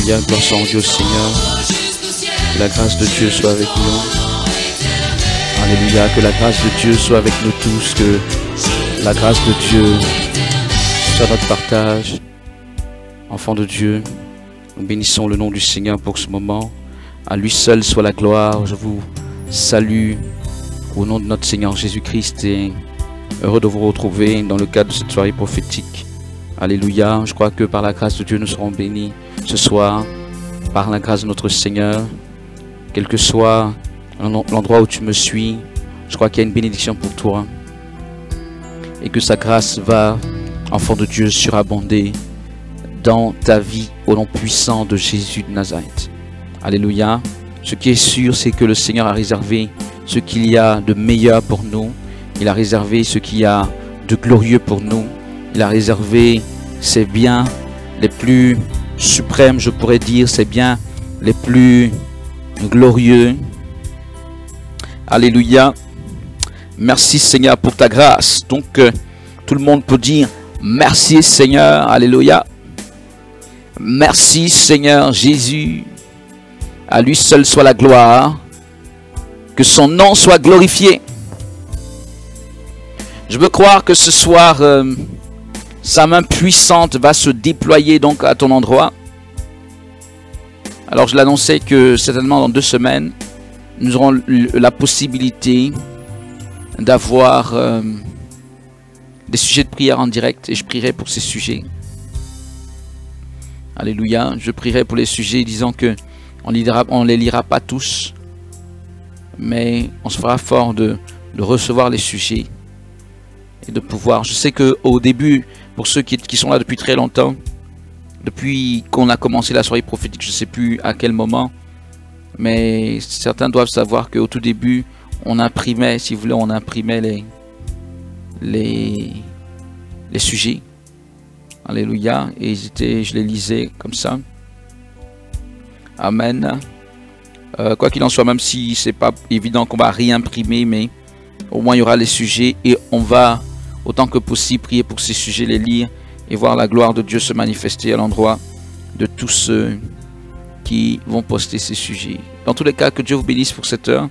Alléluia, gloire soit rendue au Seigneur. Que la grâce de Dieu soit avec nous. Alléluia, que la grâce de Dieu soit avec nous tous. Que la grâce de Dieu soit notre partage. Enfants de Dieu, nous bénissons le nom du Seigneur pour ce moment. À lui seul soit la gloire. Je vous salue au nom de notre Seigneur Jésus-Christ et heureux de vous retrouver dans le cadre de cette soirée prophétique. Alléluia. Je crois que par la grâce de Dieu, nous serons bénis ce soir. Par la grâce de notre Seigneur, quel que soit l'endroit où tu me suis, je crois qu'il y a une bénédiction pour toi. Et que sa grâce va, enfant de Dieu, surabonder dans ta vie au nom puissant de Jésus de Nazareth. Alléluia. Ce qui est sûr, c'est que le Seigneur a réservé ce qu'il y a de meilleur pour nous. Il a réservé ce qu'il y a de glorieux pour nous. Il a réservé ses biens les plus suprêmes, je pourrais dire, ses biens les plus glorieux. Alléluia. Merci Seigneur pour ta grâce. Donc tout le monde peut dire merci Seigneur. Alléluia. Merci Seigneur Jésus. À lui seul soit la gloire. Que son nom soit glorifié. Je veux croire que ce soir, sa main puissante va se déployer donc à ton endroit. Alors je l'annonçais que certainement dans 2 semaines, nous aurons la possibilité d'avoir des sujets de prière en direct et je prierai pour ces sujets. Alléluia. Je prierai pour les sujets disant que on les lira pas tous, mais on se fera fort de recevoir les sujets et de pouvoir. Je sais que au début, pour ceux qui sont là depuis très longtemps, depuis qu'on a commencé la soirée prophétique, je ne sais plus à quel moment, mais certains doivent savoir qu'au tout début, on imprimait, si vous voulez, on imprimait les sujets. Alléluia. Et je les lisais comme ça. Amen. Quoi qu'il en soit, même si c'est pas évident qu'on va réimprimer, mais au moins il y aura les sujets et on va autant que possible prier pour ces sujets, les lire et voir la gloire de Dieu se manifester à l'endroit de tous ceux qui vont poster ces sujets. Dans tous les cas, que Dieu vous bénisse pour cette heure.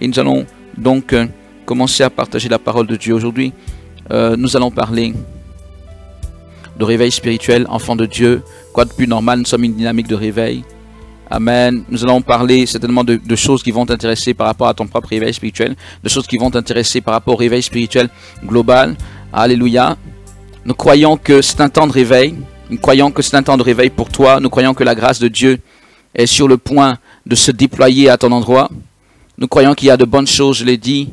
Et nous allons donc commencer à partager la parole de Dieu. Aujourd'hui, nous allons parler de réveil spirituel, enfant de Dieu. Quoi de plus normal, nous sommes une dynamique de réveil. Amen. Nous allons parler certainement de choses qui vont t'intéresser par rapport à ton propre réveil spirituel, de choses qui vont t'intéresser par rapport au réveil spirituel global. Alléluia. Nous croyons que c'est un temps de réveil. Nous croyons que c'est un temps de réveil pour toi. Nous croyons que la grâce de Dieu est sur le point de se déployer à ton endroit. Nous croyons qu'il y a de bonnes choses, je l'ai dit,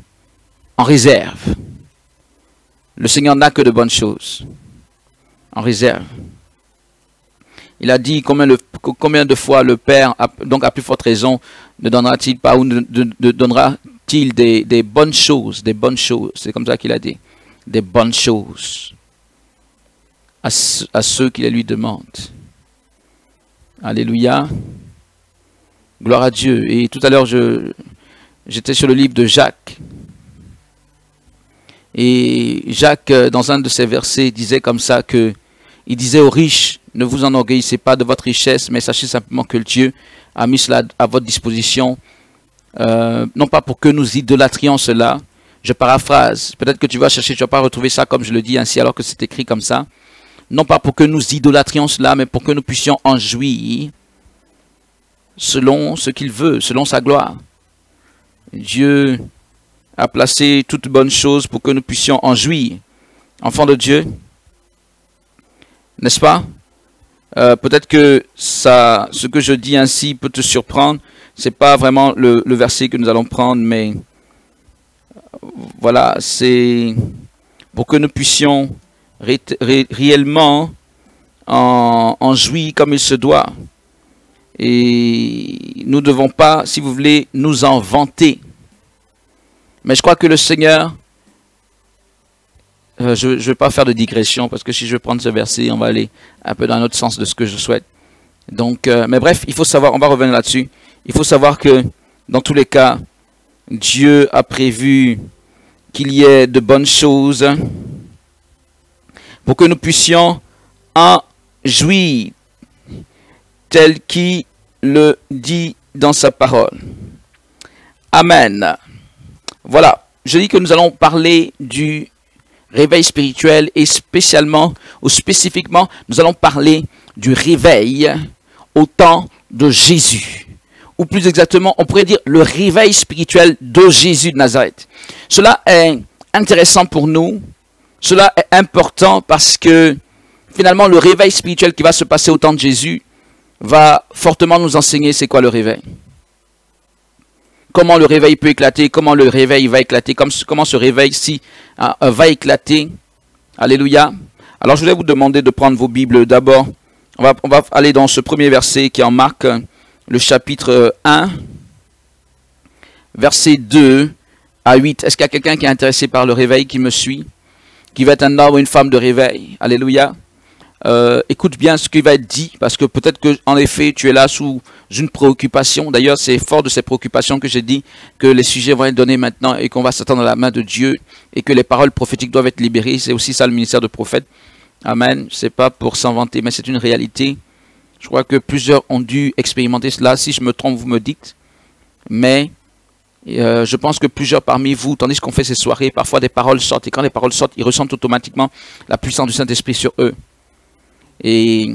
en réserve. Le Seigneur n'a que de bonnes choses en réserve. Il a dit combien de fois le Père, donc à plus forte raison, ne donnera-t-il pas ou ne donnera-t-il des bonnes choses, c'est comme ça qu'il a dit, des bonnes choses à ceux qui les lui demandent. Alléluia. Gloire à Dieu. Et tout à l'heure, j'étais sur le livre de Jacques. Et Jacques, dans un de ses versets, disait comme ça que il disait aux riches, ne vous enorgueillissez pas de votre richesse, mais sachez simplement que Dieu a mis cela à votre disposition, non pas pour que nous idolâtrions cela. Je paraphrase, peut-être que tu vas chercher, tu ne vas pas retrouver ça comme je le dis ainsi alors que c'est écrit comme ça. Non pas pour que nous idolâtrions cela, mais pour que nous puissions en jouir selon ce qu'il veut, selon sa gloire. Dieu a placé toutes bonnes choses pour que nous puissions en jouir. Enfants de Dieu, n'est-ce pas? Peut-être que ce que je dis ainsi peut te surprendre. Ce n'est pas vraiment le verset que nous allons prendre, mais voilà, c'est pour que nous puissions réellement en jouir comme il se doit. Et nous ne devons pas, si vous voulez, nous en vanter. Mais je crois que le Seigneur, je ne vais pas faire de digression parce que si je vais prendre ce verset, on va aller un peu dans l'autre sens de ce que je souhaite. Donc, mais bref, il faut savoir, on va revenir là-dessus. Il faut savoir que dans tous les cas, Dieu a prévu qu'il y ait de bonnes choses pour que nous puissions en jouir. tel qu'il le dit dans sa parole. Amen. Voilà, je dis que nous allons parler du réveil spirituel et spécialement ou spécifiquement, nous allons parler du réveil au temps de Jésus. Ou plus exactement, on pourrait dire le réveil spirituel de Jésus de Nazareth. Cela est intéressant pour nous, cela est important parce que finalement le réveil spirituel qui va se passer au temps de Jésus va fortement nous enseigner c'est quoi le réveil. Comment le réveil peut éclater, comment le réveil va éclater, comment ce réveil-ci va éclater. Alléluia. Alors je voulais vous demander de prendre vos Bibles d'abord. On va aller dans ce premier verset qui en Marc, le chapitre 1, verset 2 à 8. Est-ce qu'il y a quelqu'un qui est intéressé par le réveil, qui me suit, qui va être un homme ou une femme de réveil? Alléluia. Écoute bien ce qui va être dit, parce que peut-être que en effet tu es là sous une préoccupation. D'ailleurs, c'est fort de ces préoccupations que j'ai dit que les sujets vont être donnés maintenant et qu'on va s'attendre à la main de Dieu et que les paroles prophétiques doivent être libérées. C'est aussi ça le ministère de prophète. Amen. C'est pas pour s'inventer, mais c'est une réalité. Je crois que plusieurs ont dû expérimenter cela. Si je me trompe, vous me dites. Mais je pense que plusieurs parmi vous, tandis qu'on fait ces soirées, parfois des paroles sortent. Et quand les paroles sortent, ils ressentent automatiquement la puissance du Saint-Esprit sur eux. Et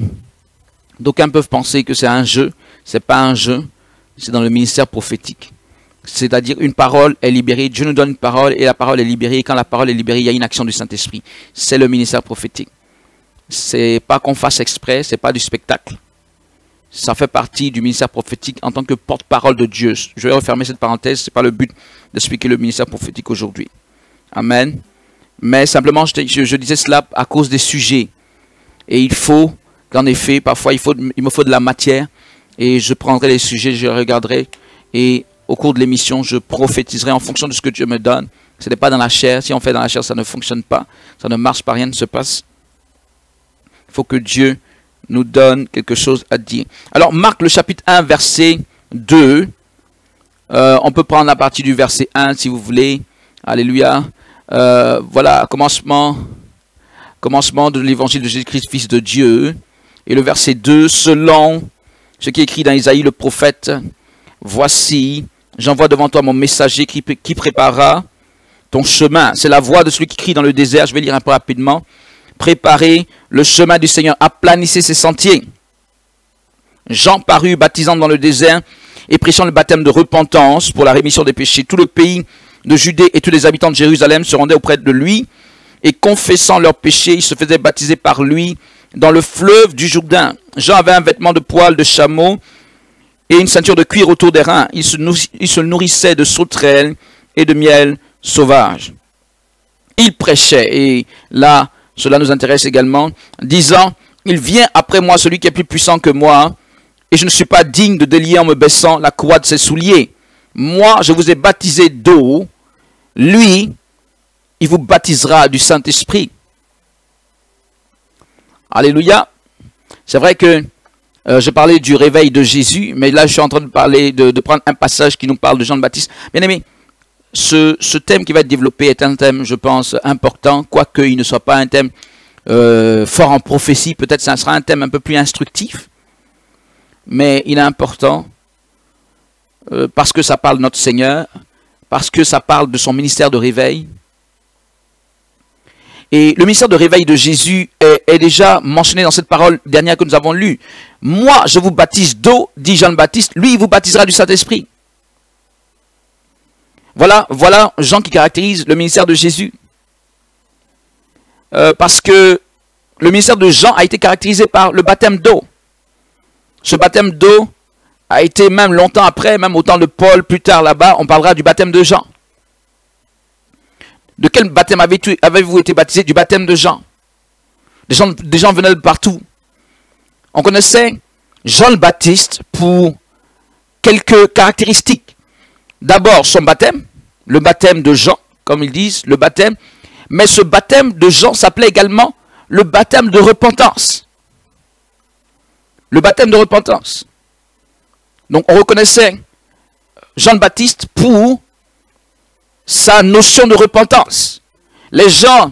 d'aucuns peuvent penser que c'est un jeu. C'est pas un jeu. C'est dans le ministère prophétique. C'est-à-dire une parole est libérée. Dieu nous donne une parole et la parole est libérée. Et quand la parole est libérée, il y a une action du Saint-Esprit. C'est le ministère prophétique. C'est pas qu'on fasse exprès. C'est pas du spectacle. Ça fait partie du ministère prophétique en tant que porte-parole de Dieu. Je vais refermer cette parenthèse. C'est pas le but d'expliquer le ministère prophétique aujourd'hui. Amen. Mais simplement, je disais cela à cause des sujets. Et il faut qu'en effet, parfois, il me faut de la matière. Et je prendrai les sujets, je les regarderai. Et au cours de l'émission, je prophétiserai en fonction de ce que Dieu me donne. Ce n'est pas dans la chair. Si on fait dans la chair, ça ne fonctionne pas. Ça ne marche pas, rien ne se passe. Il faut que Dieu nous donne quelque chose à dire. Alors, Marc, le chapitre 1, verset 2. On peut prendre à partir du verset 1, si vous voulez. Alléluia. Voilà, commencement de l'évangile de Jésus-Christ, Fils de Dieu. Et le verset 2, selon ce qui est écrit dans Isaïe le prophète, voici, j'envoie devant toi mon messager qui préparera ton chemin. C'est la voix de celui qui crie dans le désert. Je vais lire un peu rapidement. Préparez le chemin du Seigneur, aplanissez ses sentiers. Jean parut baptisant dans le désert et prêchant le baptême de repentance pour la rémission des péchés. Tout le pays de Judée et tous les habitants de Jérusalem se rendaient auprès de lui et confessant leurs péchés, ils se faisaient baptiser par lui dans le fleuve du Jourdain. Jean avait un vêtement de poil de chameau et une ceinture de cuir autour des reins. Il se nourrissait de sauterelles et de miel sauvage. Il prêchait, et là, cela nous intéresse également, disant, il vient après moi celui qui est plus puissant que moi, et je ne suis pas digne de délier en me baissant la croix de ses souliers. Moi, je vous ai baptisé d'eau, lui, il vous baptisera du Saint-Esprit. Alléluia. C'est vrai que je parlais du réveil de Jésus, mais là je suis en train de parler de prendre un passage qui nous parle de Jean le Baptiste. Bien aimé, ce thème qui va être développé est un thème, je pense, important, quoique il ne soit pas un thème fort en prophétie. Peut-être ça sera un thème un peu plus instructif, mais il est important parce que ça parle de notre Seigneur, parce que ça parle de son ministère de réveil. Et le ministère de réveil de Jésus est déjà mentionné dans cette parole dernière que nous avons lue. Moi, je vous baptise d'eau, dit Jean le Baptiste. Lui, il vous baptisera du Saint-Esprit. Voilà Jean qui caractérise le ministère de Jésus. Parce que le ministère de Jean a été caractérisé par le baptême d'eau. Ce baptême d'eau a été même longtemps après, même au temps de Paul, plus tard là-bas, on parlera du baptême de Jean. De quel baptême avez-vous été baptisé? Du baptême de Jean. Des gens venaient de partout. On connaissait Jean le Baptiste pour quelques caractéristiques. D'abord, son baptême, le baptême de Jean, comme ils disent, le baptême. Mais ce baptême de Jean s'appelait également le baptême de repentance. Le baptême de repentance. Donc, on reconnaissait Jean le Baptiste pour sa notion de repentance. Les gens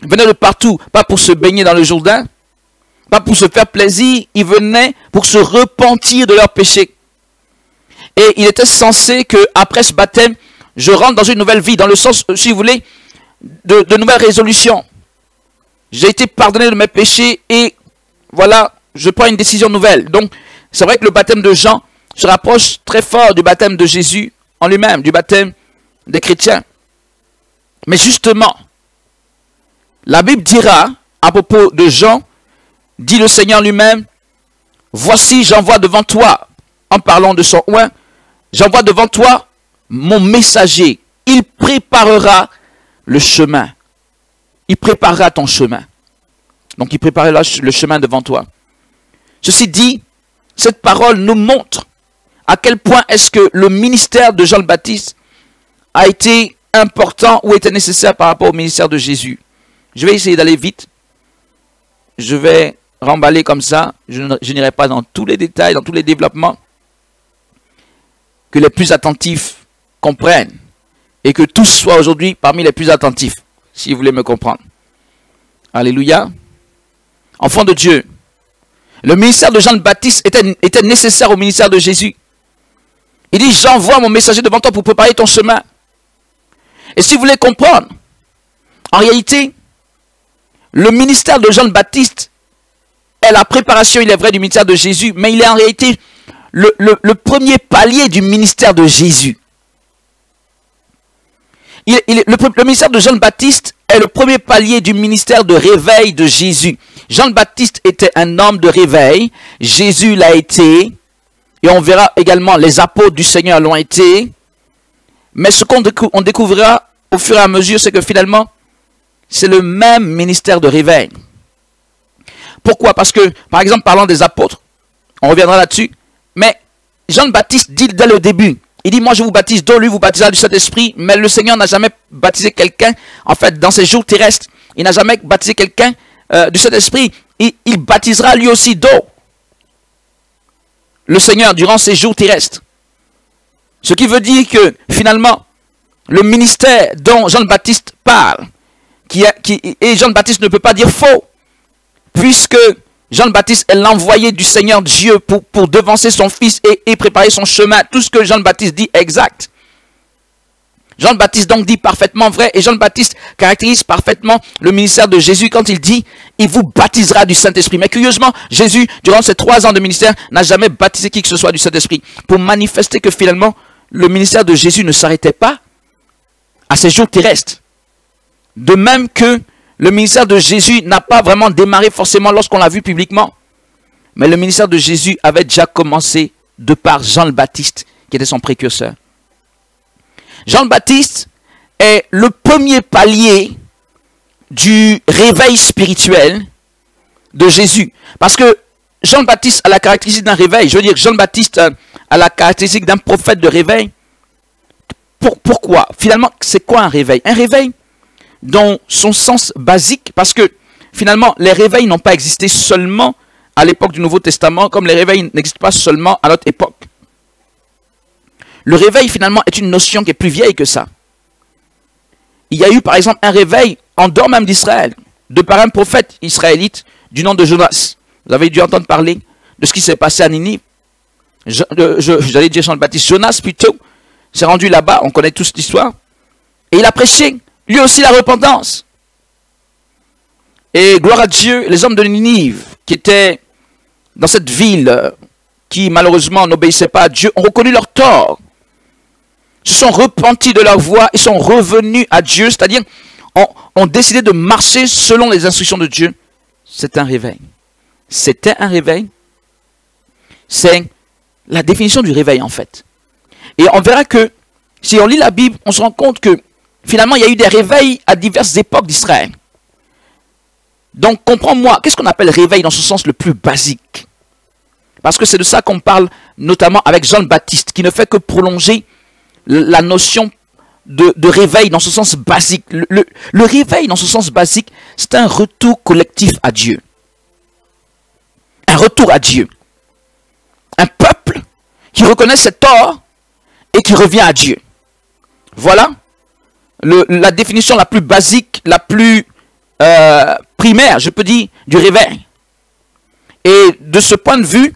venaient de partout, pas pour se baigner dans le Jourdain, pas pour se faire plaisir, ils venaient pour se repentir de leurs péchés. Et il était censé que après ce baptême, je rentre dans une nouvelle vie, dans le sens, si vous voulez, de nouvelles résolutions. J'ai été pardonné de mes péchés et voilà, je prends une décision nouvelle. Donc, c'est vrai que le baptême de Jean se rapproche très fort du baptême de Jésus en lui-même, du baptême des chrétiens. Mais justement, la Bible dira, à propos de Jean, dit le Seigneur lui-même, « Voici, j'envoie devant toi, en parlant de son oint, j'envoie devant toi mon messager. Il préparera le chemin. Il préparera ton chemin. » Donc, il préparera le chemin devant toi. Ceci dit, cette parole nous montre à quel point est-ce que le ministère de Jean le Baptiste a été important ou était nécessaire par rapport au ministère de Jésus. Je vais essayer d'aller vite. Je vais remballer comme ça. Je n'irai pas dans tous les détails, dans tous les développements. Que les plus attentifs comprennent. Et que tous soient aujourd'hui parmi les plus attentifs. Si vous voulez me comprendre. Alléluia. Enfants de Dieu. Le ministère de Jean le Baptiste était nécessaire au ministère de Jésus. Il dit, j'envoie mon messager devant toi pour préparer ton chemin. Et si vous voulez comprendre, en réalité, le ministère de Jean le Baptiste est la préparation, il est vrai, du ministère de Jésus, mais il est en réalité le premier palier du ministère de Jésus. Le ministère de Jean le Baptiste est le premier palier du ministère de réveil de Jésus. Jean le Baptiste était un homme de réveil, Jésus l'a été, et on verra également les apôtres du Seigneur l'ont été. Mais ce qu'on découvrira au fur et à mesure, c'est que finalement, c'est le même ministère de réveil. Pourquoi? Parce que, par exemple, parlant des apôtres, on reviendra là-dessus, mais Jean le Baptiste dit dès le début, il dit, moi je vous baptise d'eau, lui vous baptisera du Saint-Esprit, mais le Seigneur n'a jamais baptisé quelqu'un, en fait, dans ses jours terrestres, il n'a jamais baptisé quelqu'un du Saint-Esprit, il baptisera lui aussi d'eau. Le Seigneur, durant ses jours terrestres. Ce qui veut dire que, finalement, le ministère dont Jean le Baptiste parle, et Jean le Baptiste ne peut pas dire faux, puisque Jean le Baptiste est l'envoyé du Seigneur Dieu pour devancer son fils et préparer son chemin. Tout ce que Jean le Baptiste dit est exact. Jean le Baptiste donc dit parfaitement vrai, et Jean le Baptiste caractérise parfaitement le ministère de Jésus quand il dit « Il vous baptisera du Saint-Esprit ». Mais curieusement, Jésus, durant ses 3 ans de ministère, n'a jamais baptisé qui que ce soit du Saint-Esprit, pour manifester que finalement, le ministère de Jésus ne s'arrêtait pas à ses jours terrestres. De même que le ministère de Jésus n'a pas vraiment démarré forcément lorsqu'on l'a vu publiquement. Mais le ministère de Jésus avait déjà commencé de par Jean le Baptiste, qui était son précurseur. Jean le Baptiste est le premier palier du réveil spirituel de Jésus. Parce que Jean le Baptiste a la caractéristique d'un réveil. Je veux dire, Jean le Baptiste a la caractéristique d'un prophète de réveil. Pourquoi? Finalement, c'est quoi un réveil? Un réveil dans son sens basique, parce que finalement, les réveils n'ont pas existé seulement à l'époque du Nouveau Testament, comme les réveils n'existent pas seulement à notre époque. Le réveil, finalement, est une notion qui est plus vieille que ça. Il y a eu, par exemple, un réveil en dehors même d'Israël, de par un prophète israélite du nom de Jonas. Vous avez dû entendre parler de ce qui s'est passé à Ninive. J'allais dire Jean le Baptiste, Jonas plutôt, s'est rendu là-bas, on connaît tous l'histoire, et il a prêché, lui aussi, la repentance. Et gloire à Dieu, les hommes de Ninive, qui étaient dans cette ville, qui malheureusement n'obéissaient pas à Dieu, ont reconnu leur tort, se sont repentis de leur voie et sont revenus à Dieu, c'est-à-dire ont décidé de marcher selon les instructions de Dieu. C'est un réveil. C'était un réveil. C'est la définition du réveil en fait. Et on verra que si on lit la Bible, on se rend compte que finalement il y a eu des réveils à diverses époques d'Israël. Donc comprends-moi, qu'est-ce qu'on appelle réveil dans ce sens le plus basique? Parce que c'est de ça qu'on parle notamment avec Jean le Baptiste, qui ne fait que prolonger la notion de réveil dans ce sens basique. Le réveil dans ce sens basique, c'est un retour collectif à Dieu. Un retour à Dieu. Un peuple qui reconnaît ses torts et qui revient à Dieu. Voilà la définition la plus basique, la plus primaire, je peux dire, du réveil. Et de ce point de vue,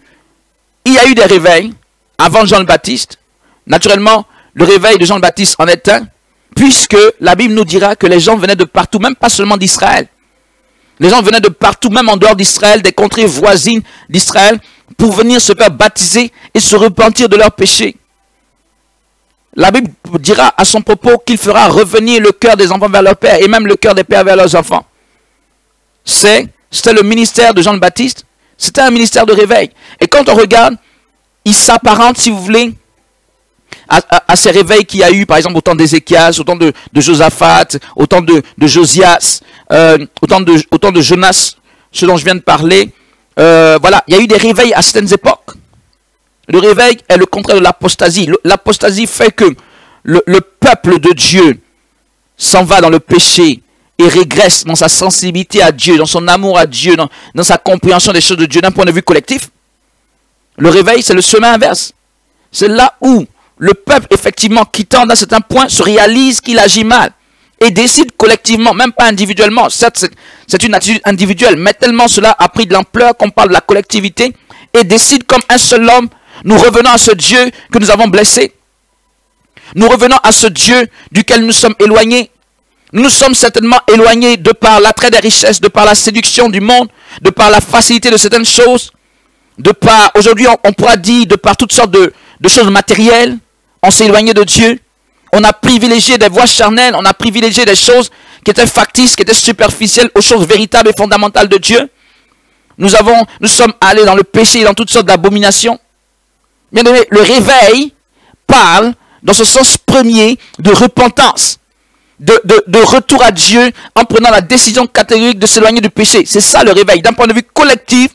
il y a eu des réveils avant Jean le Baptiste. Naturellement, le réveil de Jean le Baptiste en est un, puisque la Bible nous dira que les gens venaient de partout, même pas seulement d'Israël. Les gens venaient de partout, même en dehors d'Israël, des contrées voisines d'Israël, pour venir se faire baptiser et se repentir de leurs péchés. La Bible dira à son propos qu'il fera revenir le cœur des enfants vers leur père, et même le cœur des pères vers leurs enfants. C'était le ministère de Jean le Baptiste, c'était un ministère de réveil. Et quand on regarde, il s'apparente, si vous voulez, à ces réveils qu'il y a eu, par exemple, au temps d'Ézéchias, au temps de Josaphat, au temps de Josias, au temps de Jonas, ce dont je viens de parler. Voilà, il y a eu des réveils à certaines époques. Le réveil est le contraire de l'apostasie. L'apostasie fait que le peuple de Dieu s'en va dans le péché et régresse dans sa sensibilité à Dieu, dans son amour à Dieu, dans sa compréhension des choses de Dieu d'un point de vue collectif. Le réveil, c'est le chemin inverse. C'est là où le peuple, effectivement, quittant d'un certain point, se réalise qu'il agit mal et décide collectivement, même pas individuellement. Certes, c'est une attitude individuelle, mais tellement cela a pris de l'ampleur qu'on parle de la collectivité et décide comme un seul homme, nous revenons à ce Dieu que nous avons blessé. Nous revenons à ce Dieu duquel nous sommes éloignés. Nous sommes certainement éloignés de par l'attrait des richesses, de par la séduction du monde, de par la facilité de certaines choses, de par, aujourd'hui on pourra dire, de par toutes sortes de choses matérielles. On s'est éloigné de Dieu. On a privilégié des voies charnelles. On a privilégié des choses qui étaient factices, qui étaient superficielles, aux choses véritables et fondamentales de Dieu. Nous sommes allés dans le péché et dans toutes sortes d'abominations. Bien aimé, le réveil parle, dans ce sens premier, de repentance, de retour à Dieu en prenant la décision catégorique de s'éloigner du péché. C'est ça le réveil. D'un point de vue collectif,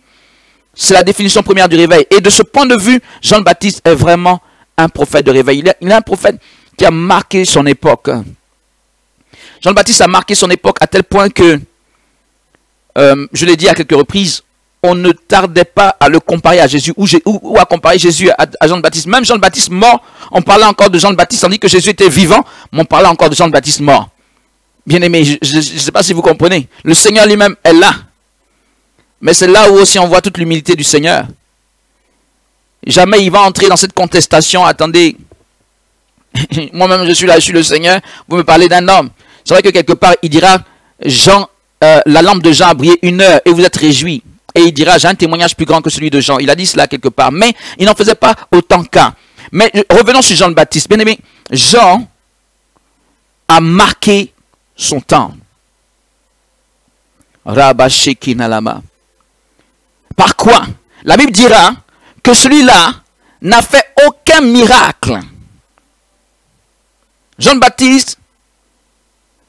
c'est la définition première du réveil. Et de ce point de vue, Jean le Baptiste est vraiment un prophète de réveil. Il est un prophète qui a marqué son époque. Jean le Baptiste a marqué son époque à tel point que, je l'ai dit à quelques reprises, on ne tardait pas à le comparer à Jésus, ou à comparer Jésus à Jean le Baptiste. Même Jean le Baptiste mort, on parlait encore de Jean le Baptiste, tandis que Jésus était vivant, mais on parlait encore de Jean le Baptiste mort. Bien aimé, je ne sais pas si vous comprenez. Le Seigneur lui-même est là. Mais c'est là où aussi on voit toute l'humilité du Seigneur. Jamais il va entrer dans cette contestation. Attendez, moi-même je suis là, je suis le Seigneur. Vous me parlez d'un homme. C'est vrai que quelque part il dira, Jean, la lampe de Jean a brillé 1 heure et vous êtes réjouis. Et il dira, j'ai un témoignage plus grand que celui de Jean. Il a dit cela quelque part. Mais il n'en faisait pas autant qu'un. Mais revenons sur Jean le Baptiste. Bien aimé, Jean a marqué son temps. Rabashekinalama. Par quoi? La Bible dira que celui-là n'a fait aucun miracle. Jean le Baptiste,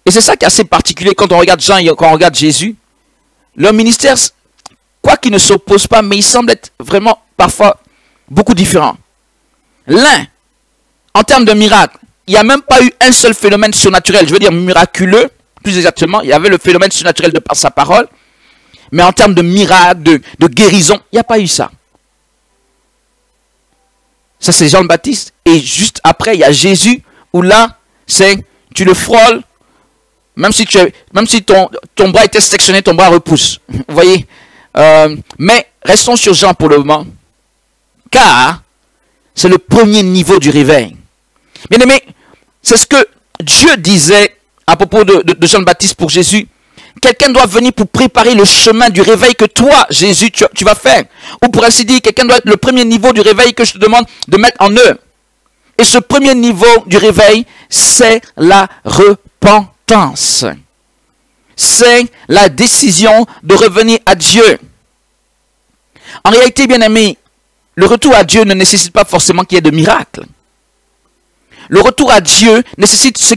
et c'est ça qui est assez particulier quand on regarde Jean et quand on regarde Jésus, leur ministère, quoi qu'il ne s'oppose pas, mais il semble être vraiment parfois beaucoup différent. L'un, en termes de miracle, il n'y a même pas eu un seul phénomène surnaturel, je veux dire miraculeux, plus exactement, il y avait le phénomène surnaturel de par sa parole, mais en termes de miracle, de guérison, il n'y a pas eu ça. Ça, c'est Jean le Baptiste. Et juste après, il y a Jésus, où là, c'est, tu le frôles, même si ton bras était sectionné, ton bras repousse. Vous voyez? Mais restons sur Jean pour le moment, car c'est le premier niveau du réveil. Bien aimé, c'est ce que Dieu disait à propos de Jean le Baptiste pour Jésus. Quelqu'un doit venir pour préparer le chemin du réveil que toi, Jésus, tu vas faire. Ou pour ainsi dire, quelqu'un doit être le premier niveau du réveil que je te demande de mettre en œuvre. Et ce premier niveau du réveil, c'est la repentance. C'est la décision de revenir à Dieu. En réalité, bien aimé, le retour à Dieu ne nécessite pas forcément qu'il y ait de miracles. Le retour à Dieu nécessite ce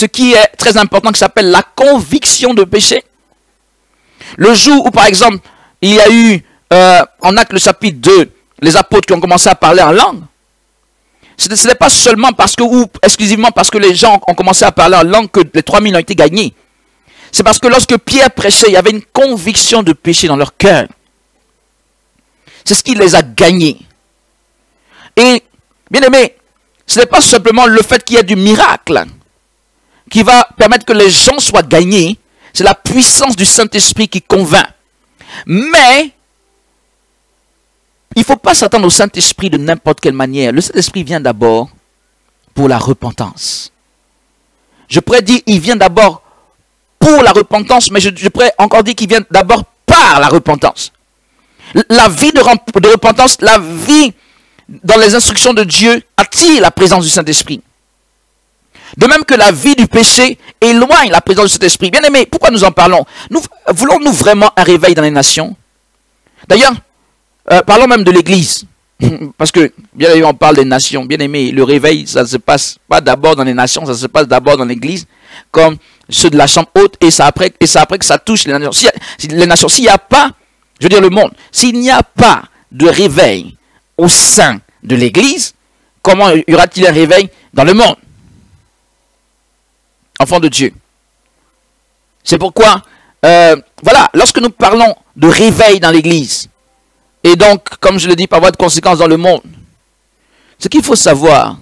qui est très important, qui s'appelle la conviction de péché. Le jour où, par exemple, il y a eu, en Actes le chapitre 2, les apôtres qui ont commencé à parler en langue, ce n'est pas seulement parce que, ou exclusivement parce que les gens ont commencé à parler en langue que les 3000 ont été gagnés. C'est parce que lorsque Pierre prêchait, il y avait une conviction de péché dans leur cœur. C'est ce qui les a gagnés. Et, bien aimé, ce n'est pas simplement le fait qu'il y ait du miracle qui va permettre que les gens soient gagnés. C'est la puissance du Saint-Esprit qui convainc. Mais, il ne faut pas s'attendre au Saint-Esprit de n'importe quelle manière. Le Saint-Esprit vient d'abord pour la repentance. Je pourrais dire il vient d'abord pour la repentance, mais je pourrais encore dire qu'il vient d'abord par la repentance. La vie de repentance, la vie dans les instructions de Dieu attire la présence du Saint-Esprit. De même que la vie du péché éloigne la présence du Saint-Esprit. Bien aimé, pourquoi nous en parlons? Voulons-nous vraiment un réveil dans les nations? D'ailleurs, parlons même de l'Église. Parce que, bien aimé, on parle des nations. Bien aimé, le réveil, ça ne se passe pas d'abord dans les nations, ça se passe d'abord dans l'Église, comme ceux de la chambre haute, et c'est après que ça touche les nations. S'il n'y a pas, je veux dire le monde, s'il n'y a pas de réveil au sein de l'Église, comment y aura-t-il un réveil dans le monde? Enfants de Dieu. C'est pourquoi, voilà, lorsque nous parlons de réveil dans l'Église, et donc, comme je le dis, par voie de conséquence dans le monde, ce qu'il faut savoir,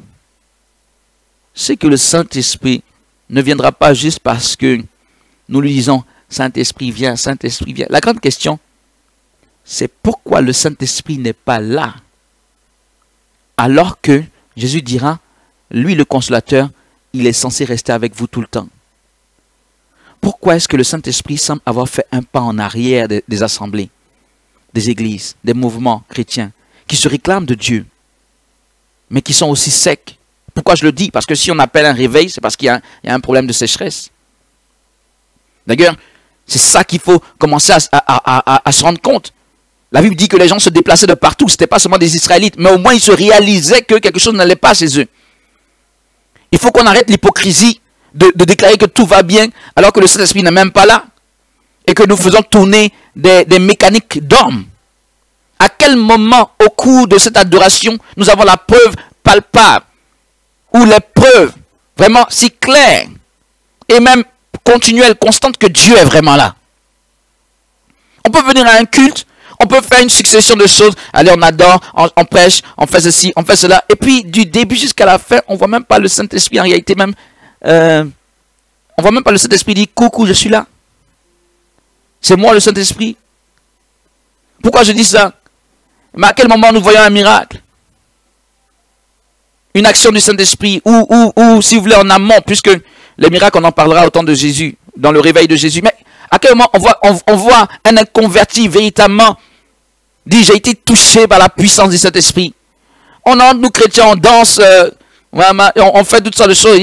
c'est que le Saint-Esprit ne viendra pas juste parce que nous lui disons « Saint-Esprit, viens, Saint-Esprit, viens ». La grande question, c'est pourquoi le Saint-Esprit n'est pas là, alors que Jésus dira, lui le consolateur, il est censé rester avec vous tout le temps. Pourquoi est-ce que le Saint-Esprit semble avoir fait un pas en arrière des assemblées, des églises, des mouvements chrétiens, qui se réclament de Dieu, mais qui sont aussi secs? Pourquoi je le dis? Parce que si on appelle un réveil, c'est parce qu'il y a un problème de sécheresse. D'ailleurs, c'est ça qu'il faut commencer à se rendre compte. La Bible dit que les gens se déplaçaient de partout. Ce n'était pas seulement des Israélites, mais au moins ils se réalisaient que quelque chose n'allait pas chez eux. Il faut qu'on arrête l'hypocrisie de déclarer que tout va bien alors que le Saint-Esprit n'est même pas là. Et que nous faisons tourner des mécaniques d'hommes. À quel moment au cours de cette adoration nous avons la preuve palpable ou les preuves vraiment si claires et même continuelles, constantes que Dieu est vraiment là? On peut venir à un culte, on peut faire une succession de choses. Allez, on adore, on prêche, on fait ceci, on fait cela. Et puis, du début jusqu'à la fin, on ne voit même pas le Saint-Esprit. En réalité, même, on ne voit même pas le Saint-Esprit dire « Coucou, je suis là ». C'est moi le Saint-Esprit. Pourquoi je dis ça? Mais à quel moment nous voyons un miracle? Une action du Saint-Esprit, ou si vous voulez en amont, puisque les miracles, on en parlera au temps de Jésus, dans le réveil de Jésus. Mais à quel moment on voit un inconverti véritablement dit j'ai été touché par la puissance du Saint-Esprit? On entre, nous chrétiens, on danse, on fait toutes sortes de choses.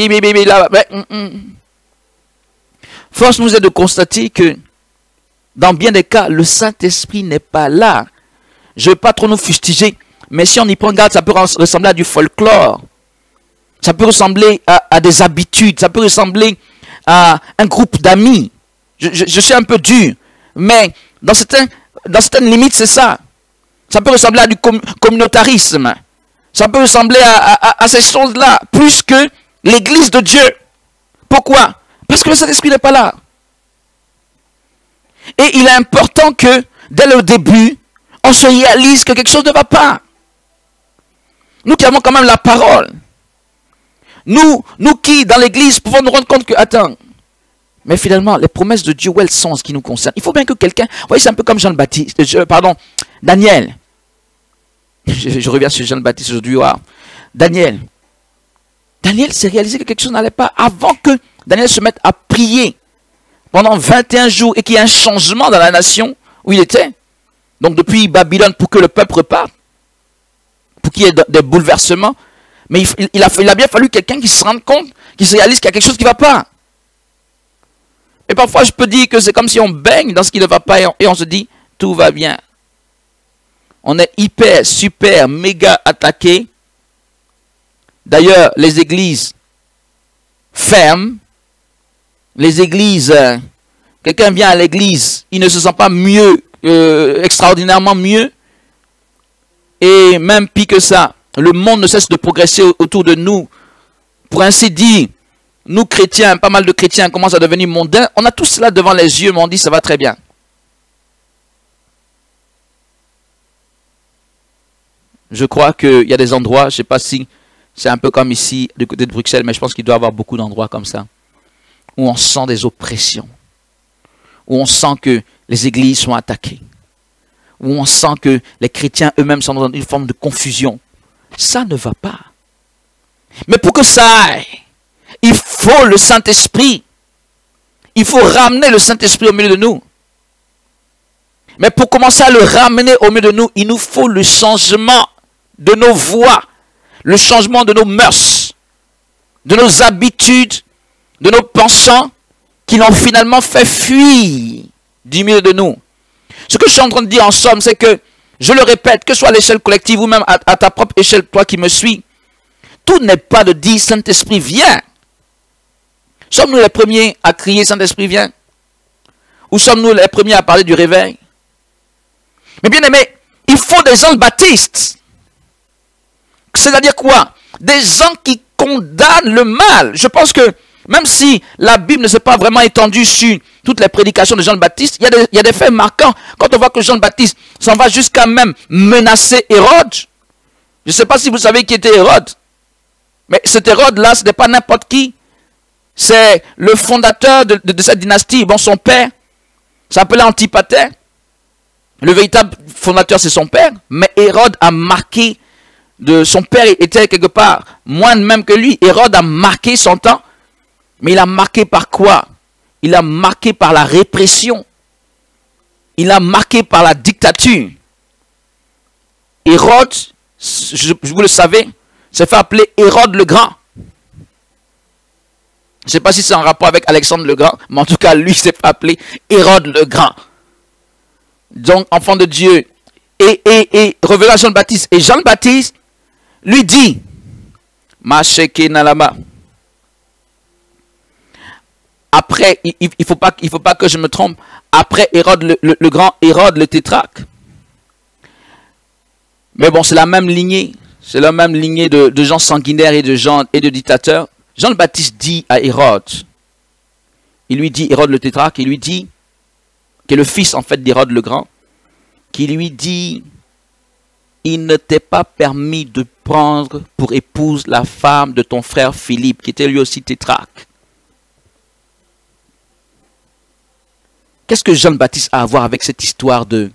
Force nous est de constater que dans bien des cas, le Saint-Esprit n'est pas là. Je ne veux pas trop nous fustiger, mais si on y prend garde, ça peut ressembler à du folklore. Ça peut ressembler à des habitudes. Ça peut ressembler à un groupe d'amis. Je suis un peu dur, mais dans certaines limites, c'est ça. Ça peut ressembler à du communautarisme. Ça peut ressembler à ces choses-là, plus que l'Église de Dieu. Pourquoi? Parce que le Saint-Esprit n'est pas là. Et il est important que, dès le début, on se réalise que quelque chose ne va pas. Nous qui avons quand même la parole. Nous qui, dans l'église, pouvons nous rendre compte que, attends, mais finalement, les promesses de Dieu, où elles sont en ce qui nous concerne? Il faut bien que quelqu'un, vous voyez, c'est un peu comme Daniel. Je reviens sur Jean-Baptiste aujourd'hui. Wow. Daniel s'est réalisé que quelque chose n'allait pas avant que Daniel se mette à prier pendant 21 jours et qu'il y ait un changement dans la nation où il était. Donc depuis Babylone, pour que le peuple reparte, pour qu'il y ait des bouleversements. Mais il a bien fallu quelqu'un qui se rende compte, qui se réalise qu'il y a quelque chose qui ne va pas. Et parfois je peux dire que c'est comme si on baigne dans ce qui ne va pas et on se dit tout va bien. On est hyper, super, méga attaqué. D'ailleurs, les églises ferment. Les églises, quelqu'un vient à l'église, il ne se sent pas mieux, extraordinairement mieux. Et même pire que ça, le monde ne cesse de progresser autour de nous. Pour ainsi dire, nous chrétiens, pas mal de chrétiens commencent à devenir mondains. On a tout cela devant les yeux, mais on dit ça va très bien. Je crois qu'il y a des endroits, je ne sais pas si c'est un peu comme ici, du côté de Bruxelles, mais je pense qu'il doit y avoir beaucoup d'endroits comme ça, où on sent des oppressions, où on sent que les églises sont attaquées, où on sent que les chrétiens eux-mêmes sont dans une forme de confusion. Ça ne va pas. Mais pour que ça aille, il faut le Saint-Esprit. Il faut ramener le Saint-Esprit au milieu de nous. Mais pour commencer à le ramener au milieu de nous, il nous faut le changement de nos voies, le changement de nos mœurs, de nos habitudes, de nos penchants, qui l'ont finalement fait fuir du milieu de nous. Ce que je suis en train de dire en somme, c'est que, je le répète, que ce soit à l'échelle collective ou même à ta propre échelle, toi qui me suis, tout n'est pas de dire Saint-Esprit, viens. Sommes-nous les premiers à crier Saint-Esprit, viens? Ou sommes-nous les premiers à parler du réveil? Mais bien aimé, il faut des gens baptistes. C'est-à-dire quoi? Des gens qui condamnent le mal. Je pense que même si la Bible ne s'est pas vraiment étendue sur toutes les prédications de Jean le Baptiste, il y a des faits marquants. Quand on voit que Jean le Baptiste s'en va jusqu'à même menacer Hérode. Je ne sais pas si vous savez qui était Hérode. Mais cet Hérode-là, ce n'est pas n'importe qui. C'est le fondateur de cette dynastie. Bon, son père s'appelait Antipater. Le véritable fondateur, c'est son père. Mais Hérode a marqué, son père était quelque part moins même que lui. Hérode a marqué son temps. Mais il a marqué par quoi? Il a marqué par la répression. Il a marqué par la dictature. Hérode, vous le savez, s'est fait appeler Hérode le Grand. Je ne sais pas si c'est en rapport avec Alexandre le Grand, mais en tout cas, lui s'est fait appeler Hérode le Grand. Donc, enfant de Dieu. Et revenons à Jean le Baptiste. Et Jean le Baptiste lui dit, Masheke Nalama. Après, il faut pas que je me trompe. Après Hérode le grand, Hérode le tétrarque. Mais bon, c'est la même lignée. C'est la même lignée de gens sanguinaires et de dictateurs. Jean le Baptiste dit à Hérode, il lui dit, Hérode le tétrarque, il lui dit, qui est le fils en fait d'Hérode le grand, qui lui dit, il ne t'est pas permis de prendre pour épouse la femme de ton frère Philippe, qui était lui aussi tétrarque. Qu'est-ce que Jean le Baptiste a à voir avec cette histoire de...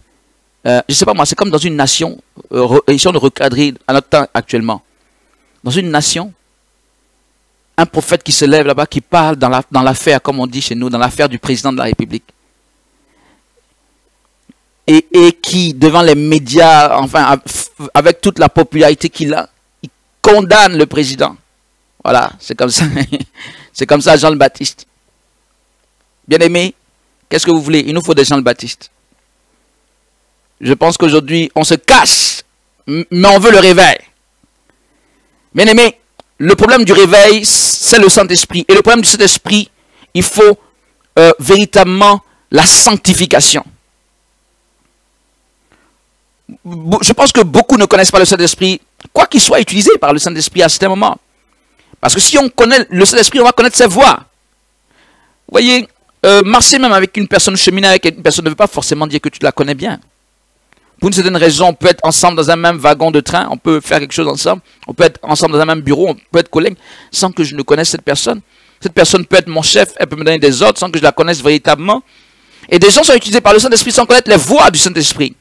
je ne sais pas moi, c'est comme dans une nation, essayons de recadrer à notre temps actuellement. Dans une nation, un prophète qui se lève là-bas, qui parle dans l'affaire, comme on dit chez nous, dans l'affaire du président de la République. Et qui, devant les médias, enfin, avec toute la popularité qu'il a, il condamne le président. Voilà, c'est comme ça. C'est comme ça Jean le Baptiste. Bien aimé, qu'est-ce que vous voulez? Il nous faut des Jean le Baptiste. Je pense qu'aujourd'hui, on se cache, mais on veut le réveil. Bien aimé, le problème du réveil, c'est le Saint-Esprit. Et le problème du Saint-Esprit, il faut véritablement la sanctification. Je pense que beaucoup ne connaissent pas le Saint-Esprit, quoi qu'il soit utilisé par le Saint-Esprit à certains moments. Parce que si on connaît le Saint-Esprit, on va connaître ses voies. Vous voyez, marcher même avec une personne, cheminer avec une personne ne veut pas forcément dire que tu la connais bien. Pour une certaine raison, on peut être ensemble dans un même wagon de train, on peut faire quelque chose ensemble, on peut être ensemble dans un même bureau, on peut être collègues, sans que je ne connaisse cette personne. Cette personne peut être mon chef, elle peut me donner des ordres sans que je la connaisse véritablement. Et des gens sont utilisés par le Saint-Esprit sans connaître les voies du Saint-Esprit.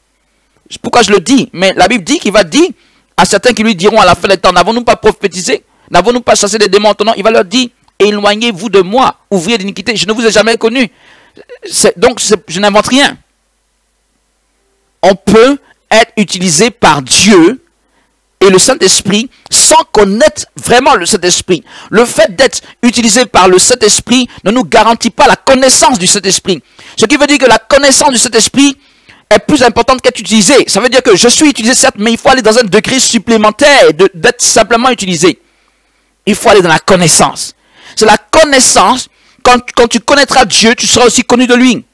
Pourquoi je le dis? Mais la Bible dit qu'il va dire à certains qui lui diront à la fin des temps, n'avons-nous pas prophétisé? N'avons-nous pas chassé des démons? Non, il va leur dire, éloignez-vous de moi, ouvriers d'iniquité, je ne vous ai jamais connu. Donc, je n'invente rien. On peut être utilisé par Dieu et le Saint-Esprit sans connaître vraiment le Saint-Esprit. Le fait d'être utilisé par le Saint-Esprit ne nous garantit pas la connaissance du Saint-Esprit. Ce qui veut dire que la connaissance du Saint-Esprit est plus importante qu'être utilisé. Ça veut dire que je suis utilisé certes, mais il faut aller dans un degré supplémentaire d'être simplement utilisé. Il faut aller dans la connaissance. C'est la connaissance, quand tu connaîtras Dieu, tu seras aussi connu de lui.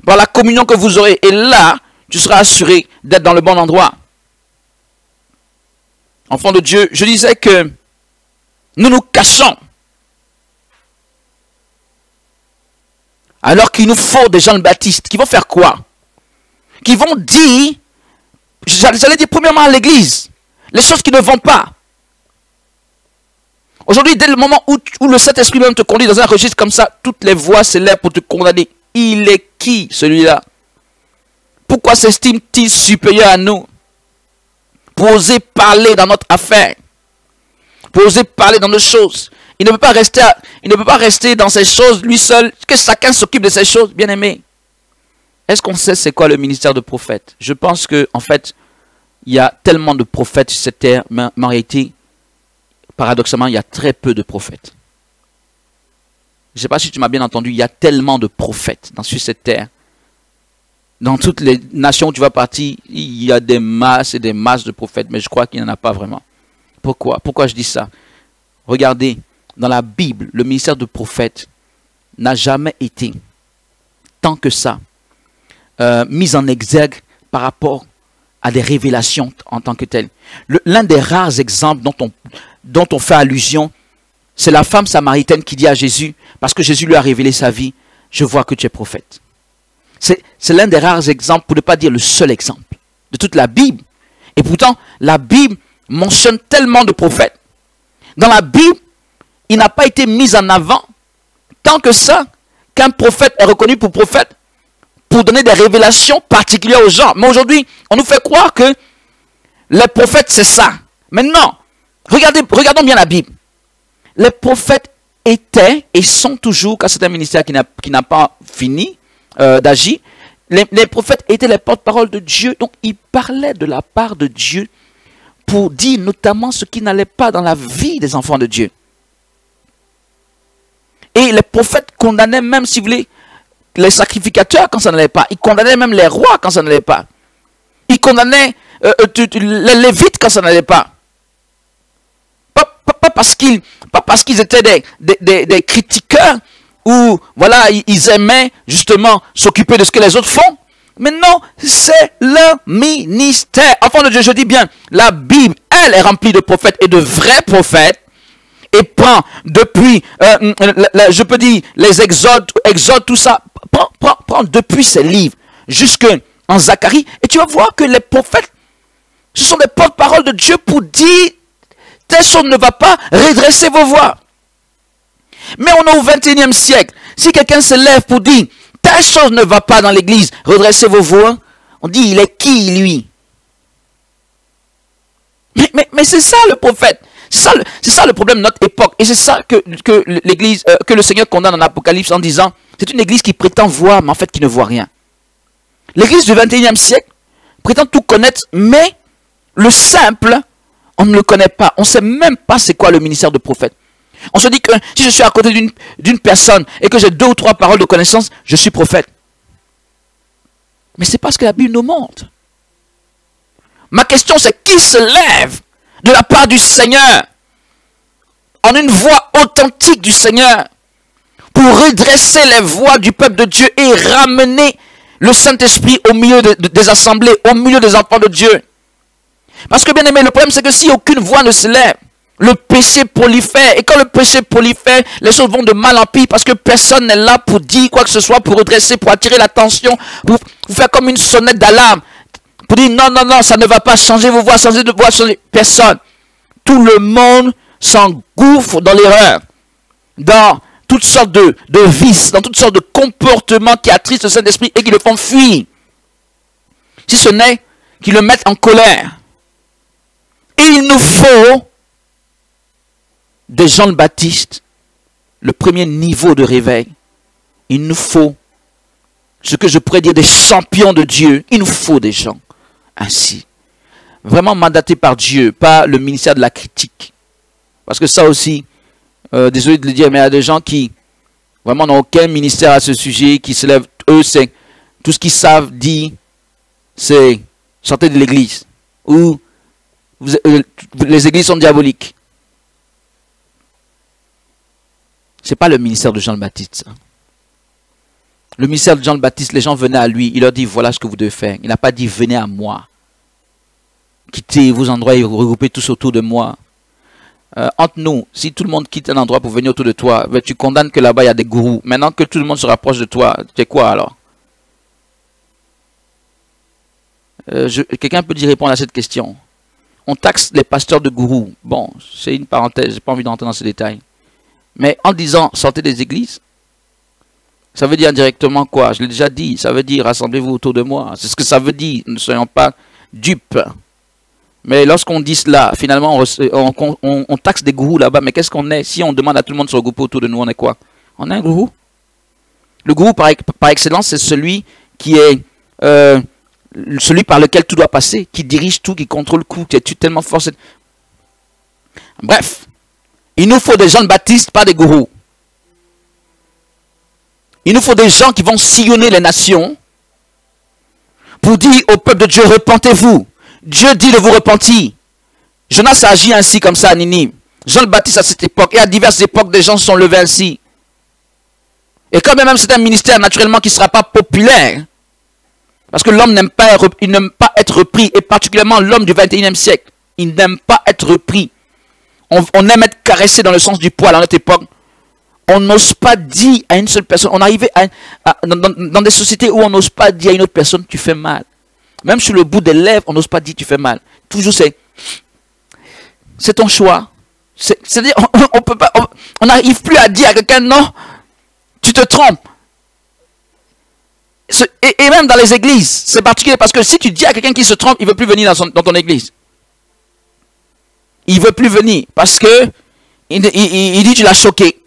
Par la communion que vous aurez. Et là, tu seras assuré d'être dans le bon endroit. Enfant de Dieu, je disais que nous nous cachons. Alors qu'il nous faut des Jean le Baptiste qui vont faire quoi? Qui vont dire, j'allais dire premièrement à l'église, les choses qui ne vont pas. Aujourd'hui, dès le moment où le Saint-Esprit même te conduit dans un registre comme ça, toutes les voix s'élèvent pour te condamner. Il est qui celui-là? pourquoi s'estime-t-il supérieur à nous? Pour oser parler dans notre affaire, pour oser parler dans nos choses. Il ne peut pas rester dans ces choses lui seul, que chacun s'occupe de ces choses, bien aimé. Est-ce qu'on sait c'est quoi le ministère de prophète? Je pense que en fait, il y a tellement de prophètes sur cette terre, mais en réalité, paradoxalement, il y a très peu de prophètes. Je ne sais pas si tu m'as bien entendu, il y a tellement de prophètes sur cette terre. Dans toutes les nations où tu vas partir, il y a des masses et des masses de prophètes, mais je crois qu'il n'y en a pas vraiment. Pourquoi? Pourquoi je dis ça? Regardez, dans la Bible, le ministère de prophète n'a jamais été, tant que ça, mis en exergue par rapport à des révélations en tant que telles. L'un des rares exemples dont on fait allusion, c'est la femme samaritaine qui dit à Jésus, parce que Jésus lui a révélé sa vie, je vois que tu es prophète. C'est l'un des rares exemples, pour ne pas dire le seul exemple, de toute la Bible. Et pourtant, la Bible mentionne tellement de prophètes. Dans la Bible, il n'a pas été mis en avant, tant que ça, qu'un prophète est reconnu pour prophète, pour donner des révélations particulières aux gens. Mais aujourd'hui, on nous fait croire que les prophètes, c'est ça. Mais non, regardons bien la Bible. Les prophètes étaient et sont toujours, car c'est un ministère qui n'a pas fini d'agir, les prophètes étaient les porte-parole de Dieu. Donc, ils parlaient de la part de Dieu pour dire notamment ce qui n'allait pas dans la vie des enfants de Dieu. Et les prophètes condamnaient même, si vous voulez, les sacrificateurs quand ça n'allait pas. Ils condamnaient même les rois quand ça n'allait pas. Ils condamnaient les lévites quand ça n'allait pas. Pas parce qu'ils étaient des critiqueurs ou voilà, ils aimaient justement s'occuper de ce que les autres font. Mais non, c'est le ministère. Enfant de Dieu, je dis bien, la Bible, elle est remplie de prophètes et de vrais prophètes. Et prend depuis, je peux dire, les exodes, tout ça, prends depuis ces livres, jusqu'en Zacharie, et tu vas voir que les prophètes, ce sont des porte-paroles de Dieu pour dire, telle chose ne va pas, redressez vos voix. Mais on est au 21e siècle. Si quelqu'un se lève pour dire, telle chose ne va pas dans l'église, redressez vos voix, on dit, il est qui, lui? Mais c'est ça le prophète. C'est ça le problème de notre époque. Et c'est ça que l'église, que le Seigneur condamne en Apocalypse en disant, c'est une église qui prétend voir, mais en fait qui ne voit rien. L'église du 21e siècle prétend tout connaître, mais le simple, on ne le connaît pas. On ne sait même pas c'est quoi le ministère de prophète. On se dit que si je suis à côté d'une personne et que j'ai 2 ou 3 paroles de connaissance, je suis prophète. Mais c'est pas ce que la Bible nous montre. Ma question c'est qui se lève de la part du Seigneur, en une voix authentique du Seigneur, pour redresser les voix du peuple de Dieu et ramener le Saint-Esprit au milieu des assemblées, au milieu des enfants de Dieu. Parce que bien aimé, le problème c'est que si aucune voix ne se lève, le péché prolifère. Et quand le péché prolifère, les choses vont de mal en pire parce que personne n'est là pour dire quoi que ce soit, pour redresser, pour attirer l'attention, pour faire comme une sonnette d'alarme. Pour dire non, non, non, ça ne va pas, changer vos voix, changer de voix, changer. Personne. Tout le monde s'engouffre dans l'erreur, dans toutes sortes de vices, dans toutes sortes de comportements qui attristent le Saint-Esprit et qui le font fuir. Si ce n'est qu'ils le mettent en colère. Et il nous faut des Jean le Baptiste, le premier niveau de réveil. Il nous faut ce que je pourrais dire des champions de Dieu. Il nous faut des gens ainsi, vraiment mandatés par Dieu, pas le ministère de la critique. Parce que ça aussi, désolé de le dire, mais il y a des gens qui vraiment n'ont aucun ministère à ce sujet, qui se lèvent, eux, c'est tout ce qu'ils savent dire, c'est sortez de l'église, ou les églises sont diaboliques. C'est pas le ministère de Jean le Baptiste, ça. Le ministère de Jean le Baptiste, les gens venaient à lui, il leur dit voilà ce que vous devez faire. Il n'a pas dit venez à moi. Quittez vos endroits et regroupez tous autour de moi. Entre nous, si tout le monde quitte un endroit pour venir autour de toi, ben, tu condamnes que là-bas il y a des gourous. Maintenant que tout le monde se rapproche de toi, tu es quoi alors? Quelqu'un peut y répondre à cette question. On taxe les pasteurs de gourous. Bon, c'est une parenthèse, je n'ai pas envie d'entrer dans ces détails. Mais en disant sortez des églises, Ça veut dire indirectement quoi? Je l'ai déjà dit. Ça veut dire rassemblez-vous autour de moi. C'est ce que ça veut dire. Ne soyons pas dupes. Mais lorsqu'on dit cela, finalement, on taxe des gourous là-bas. Mais qu'est-ce qu'on est? Si on demande à tout le monde de se regrouper autour de nous, on est quoi? On est un gourou. Le gourou, par excellence, c'est celui qui est celui par lequel tout doit passer, qui dirige tout, qui contrôle tout, qui est tellement fort. Bref, il nous faut des gens de Baptiste, pas des gourous. Il nous faut des gens qui vont sillonner les nations pour dire au peuple de Dieu, repentez-vous. Dieu dit de vous repentir. Jonas a agi ainsi comme ça à Ninive. Jean le Baptiste à cette époque, et à diverses époques, des gens se sont levés ainsi. Et quand même c'est un ministère naturellement qui ne sera pas populaire, parce que l'homme n'aime pas être repris, et particulièrement l'homme du 21e siècle, il n'aime pas être repris. On aime être caressé dans le sens du poil à notre époque. On n'ose pas dire à une seule personne. On arrive dans des sociétés où on n'ose pas dire à une autre personne tu fais mal. Même sur le bout des lèvres, on n'ose pas dire tu fais mal. Toujours c'est ton choix. C'est-à-dire on n'arrive plus à dire à quelqu'un non, tu te trompes. Et même dans les églises, c'est particulier parce que si tu dis à quelqu'un qui se trompe, il ne veut plus venir dans ton église. Il ne veut plus venir parce que il dit tu l'as choqué.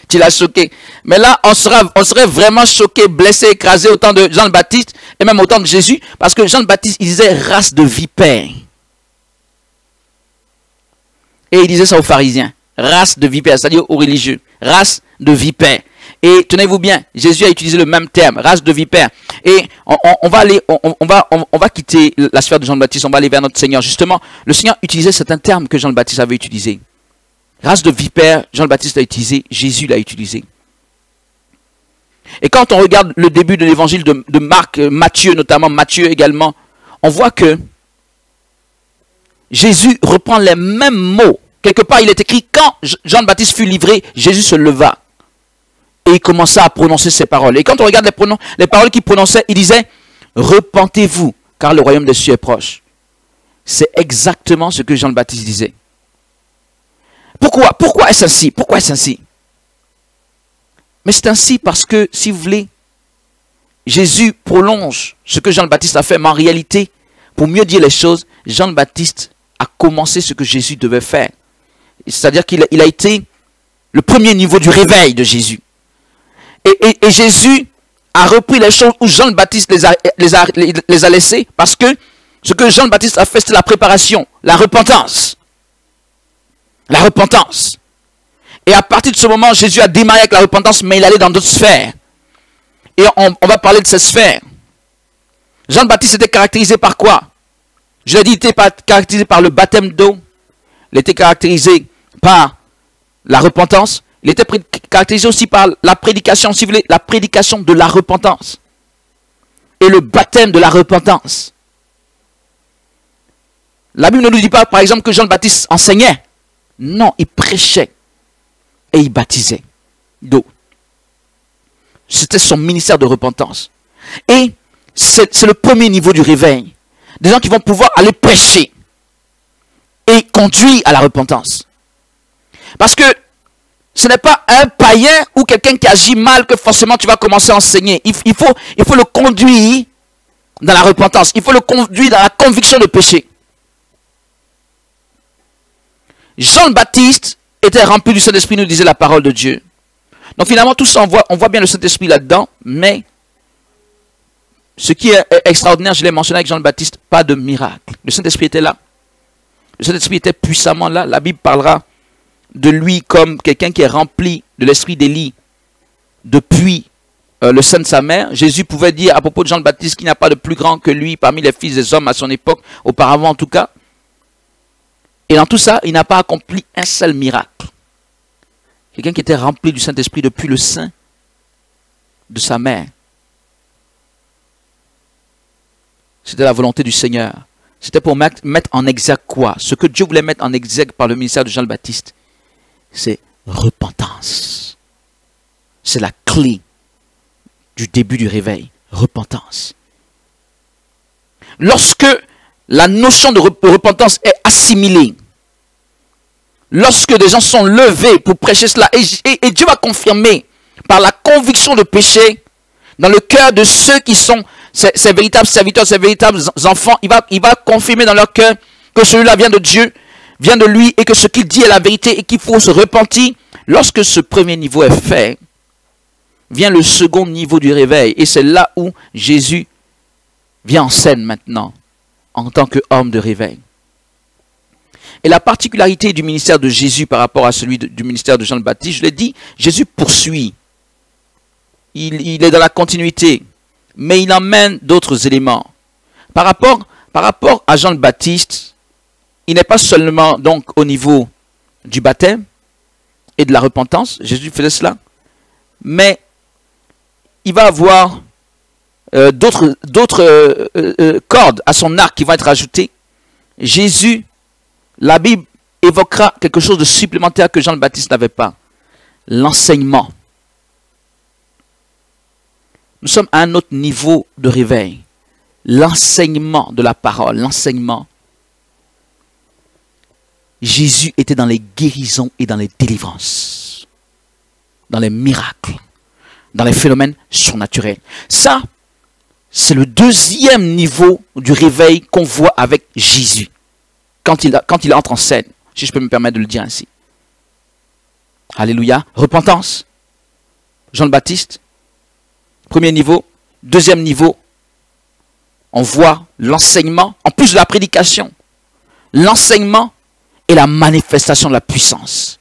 Tu l'as choqué. Mais là, on serait vraiment choqué, blessé, écrasé autant de Jean le Baptiste et même autant de Jésus. Parce que Jean le Baptiste, il disait race de vipères. Et il disait ça aux pharisiens. Race de vipères, c'est-à-dire aux religieux. Race de vipères. Et tenez-vous bien, Jésus a utilisé le même terme, race de vipères. Et on va quitter la sphère de Jean le Baptiste, on va aller vers notre Seigneur. Justement, le Seigneur utilisait certains termes que Jean le Baptiste avait utilisés. Race de vipère, Jean le Baptiste l'a utilisé, Jésus l'a utilisé. Et quand on regarde le début de l'évangile de Marc, Matthieu notamment, Matthieu également, on voit que Jésus reprend les mêmes mots. Quelque part, il est écrit, quand Jean le Baptiste fut livré, Jésus se leva. Et il commença à prononcer ses paroles. Et quand on regarde les paroles qu'il prononçait, il disait, repentez-vous, car le royaume des cieux est proche. C'est exactement ce que Jean le Baptiste disait. Pourquoi est-ce ainsi? Pourquoi est-ce ainsi? Mais c'est ainsi parce que, si vous voulez, Jésus prolonge ce que Jean le Baptiste a fait. Mais en réalité, pour mieux dire les choses, Jean le Baptiste a commencé ce que Jésus devait faire. C'est-à-dire qu'il a été le premier niveau du réveil de Jésus. Et Jésus a repris les choses où Jean le Baptiste les a laissées. Parce que ce que Jean le Baptiste a fait, c'est la préparation, la repentance. La repentance. Et à partir de ce moment, Jésus a démarré avec la repentance, mais il allait dans d'autres sphères. Et on va parler de ces sphères. Jean le Baptiste était caractérisé par quoi? Je l'ai dit, il était caractérisé par le baptême d'eau. Il était caractérisé par la repentance. Il était caractérisé aussi par la prédication, si vous voulez, la prédication de la repentance. Et le baptême de la repentance. La Bible ne nous dit pas, par exemple, que Jean le Baptiste enseignait. Non, il prêchait et il baptisait d'eau. C'était son ministère de repentance. Et c'est le premier niveau du réveil. Des gens qui vont pouvoir aller prêcher et conduire à la repentance. Parce que ce n'est pas un païen ou quelqu'un qui agit mal que forcément tu vas commencer à enseigner. Il faut le conduire dans la repentance. Il faut le conduire dans la conviction de péché. Jean le Baptiste était rempli du Saint-Esprit, nous disait la parole de Dieu. Donc finalement, tout ça, on voit bien le Saint-Esprit là-dedans, mais ce qui est extraordinaire, je l'ai mentionné avec Jean le Baptiste, pas de miracle. Le Saint-Esprit était là. Le Saint-Esprit était puissamment là. La Bible parlera de lui comme quelqu'un qui est rempli de l'esprit d'Élie depuis le sein de sa mère. Jésus pouvait dire à propos de Jean le Baptiste qu'il n'y a pas de plus grand que lui parmi les fils des hommes à son époque, auparavant en tout cas. Et dans tout ça, il n'a pas accompli un seul miracle. Quelqu'un qui était rempli du Saint-Esprit depuis le sein de sa mère. C'était la volonté du Seigneur. C'était pour mettre en exergue quoi? Ce que Dieu voulait mettre en exergue par le ministère de Jean le Baptiste, c'est repentance. C'est la clé du début du réveil. Repentance. Lorsque la notion de repentance est assimilée, lorsque des gens sont levés pour prêcher cela, et Dieu va confirmer par la conviction de péché, dans le cœur de ceux qui sont ses véritables serviteurs, ses véritables enfants, il va confirmer dans leur cœur que celui-là vient de Dieu, vient de lui, et que ce qu'il dit est la vérité et qu'il faut se repentir. Lorsque ce premier niveau est fait, vient le second niveau du réveil. Et c'est là où Jésus vient en scène maintenant, en tant qu'homme de réveil. Et la particularité du ministère de Jésus par rapport à celui du ministère de Jean le Baptiste, je l'ai dit, Jésus poursuit. Il est dans la continuité, mais il emmène d'autres éléments. Par rapport à Jean le Baptiste, il n'est pas seulement donc au niveau du baptême et de la repentance, Jésus faisait cela, mais il va avoir d'autres cordes à son arc qui vont être ajoutées. Jésus, la Bible évoquera quelque chose de supplémentaire que Jean le Baptiste n'avait pas. L'enseignement. Nous sommes à un autre niveau de réveil. L'enseignement de la parole, l'enseignement. Jésus était dans les guérisons et dans les délivrances, dans les miracles, dans les phénomènes surnaturels. Ça, c'est le deuxième niveau du réveil qu'on voit avec Jésus, quand il entre en scène, si je peux me permettre de le dire ainsi. Alléluia. Repentance. Jean le Baptiste. Premier niveau. Deuxième niveau. On voit l'enseignement, en plus de la prédication. L'enseignement et la manifestation de la puissance.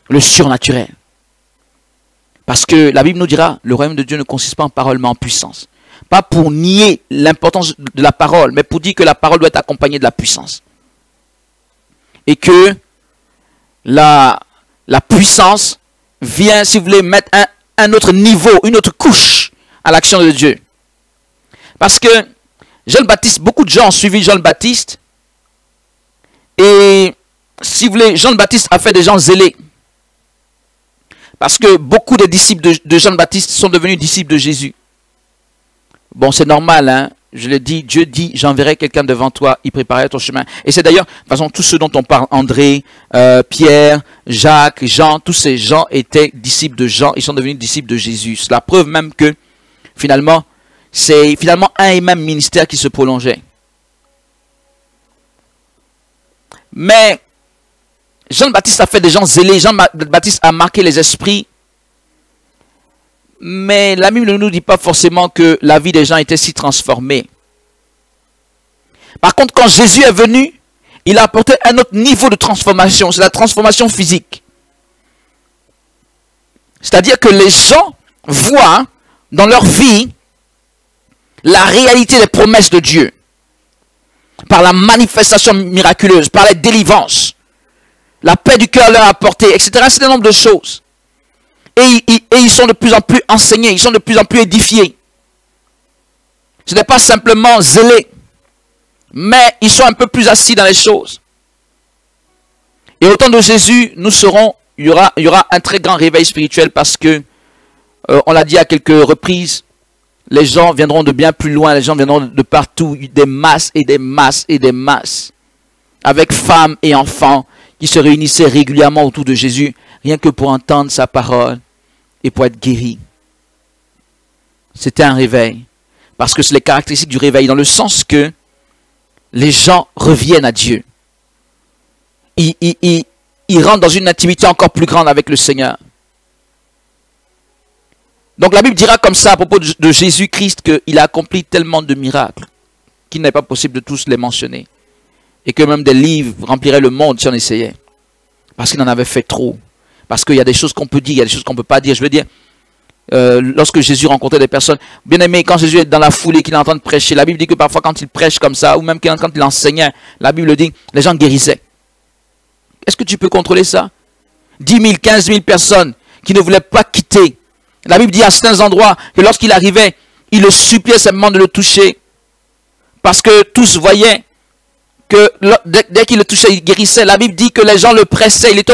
Le surnaturel. Parce que la Bible nous dira, le royaume de Dieu ne consiste pas en parole, mais en puissance. Pas pour nier l'importance de la parole, mais pour dire que la parole doit être accompagnée de la puissance. Et que la puissance vient, si vous voulez, mettre un autre niveau, une autre couche à l'action de Dieu. Parce que Jean le Baptiste, beaucoup de gens ont suivi Jean le Baptiste. Et si vous voulez, Jean le Baptiste a fait des gens zélés. Parce que beaucoup des disciples de Jean le Baptiste sont devenus disciples de Jésus. Bon, c'est normal, hein. Je l'ai dit, Dieu dit, j'enverrai quelqu'un devant toi, il préparait ton chemin. Et c'est d'ailleurs, de toute façon, tous ceux dont on parle, André, Pierre, Jacques, Jean, tous ces gens étaient disciples de Jean, ils sont devenus disciples de Jésus. C'est la preuve même que, finalement, c'est un et même ministère qui se prolongeait. Mais, Jean le Baptiste a fait des gens zélés, Jean le Baptiste a marqué les esprits. Mais la Bible ne nous dit pas forcément que la vie des gens était si transformée. Par contre, quand Jésus est venu, il a apporté un autre niveau de transformation. C'est la transformation physique. C'est-à-dire que les gens voient dans leur vie la réalité des promesses de Dieu. Par la manifestation miraculeuse, par la délivrance. La paix du cœur leur a apporté, etc. C'est un nombre de choses. Et ils sont de plus en plus enseignés, ils sont de plus en plus édifiés. Ce n'est pas simplement zélés, mais ils sont un peu plus assis dans les choses. Et au temps de Jésus, il y aura un très grand réveil spirituel parce que, on l'a dit à quelques reprises, les gens viendront de bien plus loin, les gens viendront de partout, des masses et des masses et des masses, avec femmes et enfants qui se réunissaient régulièrement autour de Jésus, rien que pour entendre sa parole et pour être guéris. C'était un réveil. Parce que c'est les caractéristiques du réveil, dans le sens que les gens reviennent à Dieu. Ils rentrent dans une intimité encore plus grande avec le Seigneur. Donc la Bible dira comme ça à propos de Jésus-Christ qu'il a accompli tellement de miracles qu'il n'est pas possible de tous les mentionner. Et que même des livres rempliraient le monde si on essayait. Parce qu'il en avait fait trop. Parce qu'il y a des choses qu'on peut dire, il y a des choses qu'on ne peut pas dire. Je veux dire, lorsque Jésus rencontrait des personnes, bien aimé, quand Jésus est dans la foule et qu'il est en train de prêcher, la Bible dit que parfois quand il prêche comme ça, ou même quand il enseignait, la Bible dit, les gens guérissaient. Est-ce que tu peux contrôler ça? 10 000, 15 000 personnes qui ne voulaient pas quitter. La Bible dit à certains endroits que lorsqu'il arrivait, il le suppliait simplement de le toucher. Parce que tous voyaient que dès qu'il le touchait, il guérissait. La Bible dit que les gens le pressaient. Il était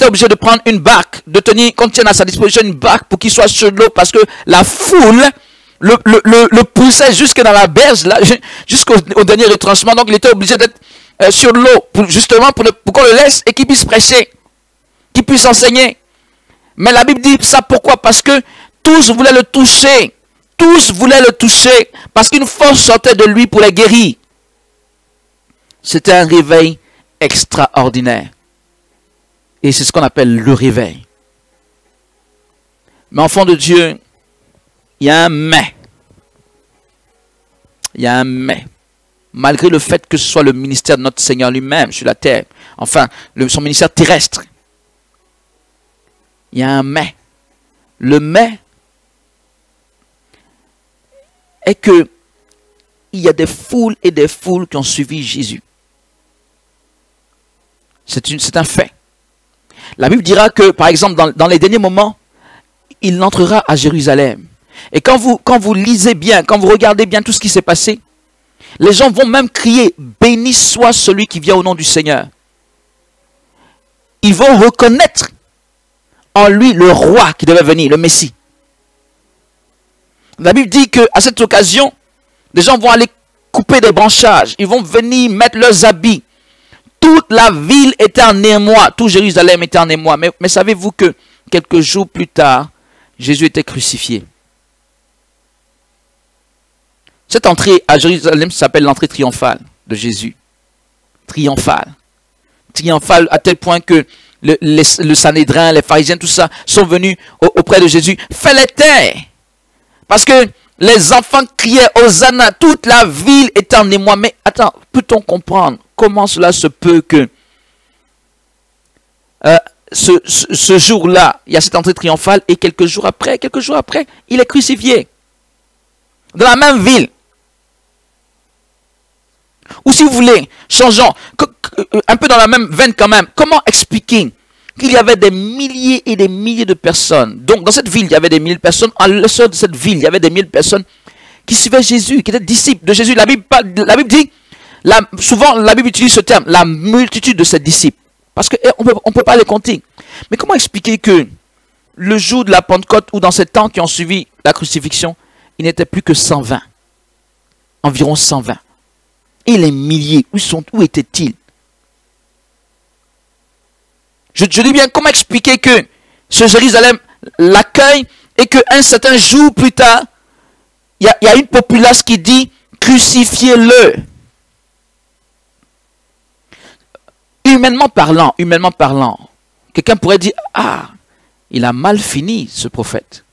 obligé de prendre une barque, de tenir, qu'on tienne à sa disposition une barque pour qu'il soit sur l'eau, parce que la foule le poussait jusque dans la berge, jusqu'au dernier retranchement. Donc il était obligé d'être sur l'eau, justement pour qu'on le laisse et qu'il puisse prêcher, qu'il puisse enseigner. Mais la Bible dit ça pourquoi? Parce que tous voulaient le toucher. Tous voulaient le toucher parce qu'une force sortait de lui pour les guérir. C'était un réveil extraordinaire. Et c'est ce qu'on appelle le réveil. Mais enfant de Dieu, il y a un mais. Il y a un mais. Malgré le fait que ce soit le ministère de notre Seigneur lui-même sur la terre, enfin, son ministère terrestre, il y a un mais. Le mais est que il y a des foules et des foules qui ont suivi Jésus. C'est un fait. La Bible dira que, par exemple, dans les derniers moments, il entrera à Jérusalem. Et quand vous lisez bien, quand vous regardez bien tout ce qui s'est passé, les gens vont même crier « Béni soit celui qui vient au nom du Seigneur ». Ils vont reconnaître en lui le roi qui devait venir, le Messie. La Bible dit qu'à cette occasion, les gens vont aller couper des branchages. Ils vont venir mettre leurs habits. Toute la ville était en émoi. Tout Jérusalem était en émoi. Mais savez-vous que quelques jours plus tard, Jésus était crucifié. Cette entrée à Jérusalem s'appelle l'entrée triomphale de Jésus. Triomphale. Triomphale à tel point que le Sanhédrin, les pharisiens, tout ça, sont venus auprès de Jésus. Fais-les taire. Parce que les enfants criaient Hosanna, toute la ville était en émoi. Mais attends, peut-on comprendre comment cela se peut que ce jour-là, il y a cette entrée triomphale et quelques jours après, il est crucifié. Dans la même ville. Ou si vous voulez, changeons, un peu dans la même veine quand même. Comment expliquer qu'il y avait des milliers et des milliers de personnes. Donc dans cette ville, il y avait des milliers de personnes. En l'essor de cette ville, il y avait des milliers de personnes qui suivaient Jésus, qui étaient disciples de Jésus. La Bible dit, souvent la Bible utilise ce terme, la multitude de ses disciples. Parce qu'on ne peut pas les compter. Mais comment expliquer que le jour de la Pentecôte ou dans ces temps qui ont suivi la crucifixion, il n'était plus que 120. Environ 120. Et les milliers, où étaient-ils? Je dis bien, comment expliquer que ce Jérusalem l'accueille et qu'un certain jour plus tard, il y a une populace qui dit « crucifiez-le ». Humainement parlant, quelqu'un pourrait dire « Ah, il a mal fini ce prophète.